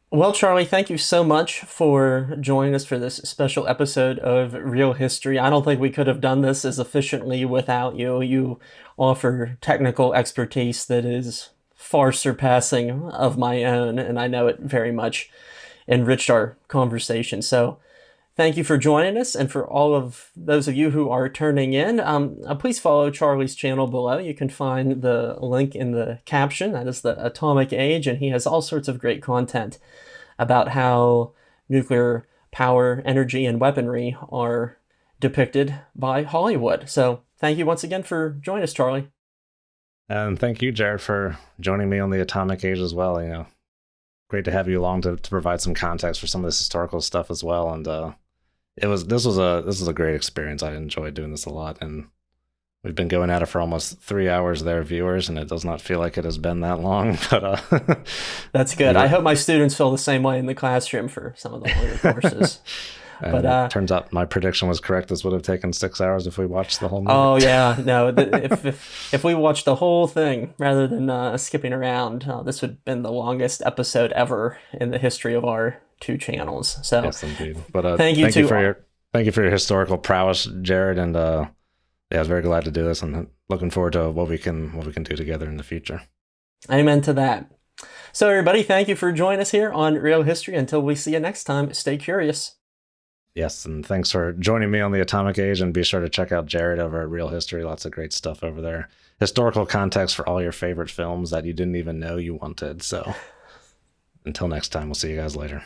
[SPEAKER 1] Well, Charlie, thank you so much for joining us for this special episode of Real History. I don't think we could have done this as efficiently without you. You offer technical expertise that is far surpassing of my own, and I know it very much enriched our conversation. So thank you for joining us, and for all of those of you who are turning in, please follow Charlie's channel below. You can find the link in the caption. That is the Atomic Age, and he has all sorts of great content about how nuclear power, energy, and weaponry are depicted by Hollywood. So thank you once again for joining us, Charlie.
[SPEAKER 2] And thank you, Jared, for joining me on the Atomic Age as well. Great to have you along to provide some context for some of this historical stuff as well. And this was a great experience. I enjoyed doing this a lot, and we've been going at it for almost 3 hours there, viewers, and it does not feel like it has been that long. But
[SPEAKER 1] that's good.
[SPEAKER 2] Yeah.
[SPEAKER 1] I hope my students feel the same way in the classroom for some of the longer courses.
[SPEAKER 2] But it turns out my prediction was correct. This would have taken 6 hours if we watched the whole movie.
[SPEAKER 1] Oh yeah, no. If we watched the whole thing rather than skipping around, this would have been the longest episode ever in the history of our two channels. So
[SPEAKER 2] yes, indeed. But
[SPEAKER 1] thank you for
[SPEAKER 2] your historical prowess, Jared, and I was very glad to do this, and looking forward to what we can do together in the future.
[SPEAKER 1] Amen to that. So everybody, thank you for joining us here on Real History. Until we see you next time, stay curious.
[SPEAKER 2] Yes, and thanks for joining me on the Atomic Age, and be sure to check out Jared over at Real History. Lots of great stuff over there. Historical context for all your favorite films that you didn't even know you wanted. So until next time, we'll see you guys later.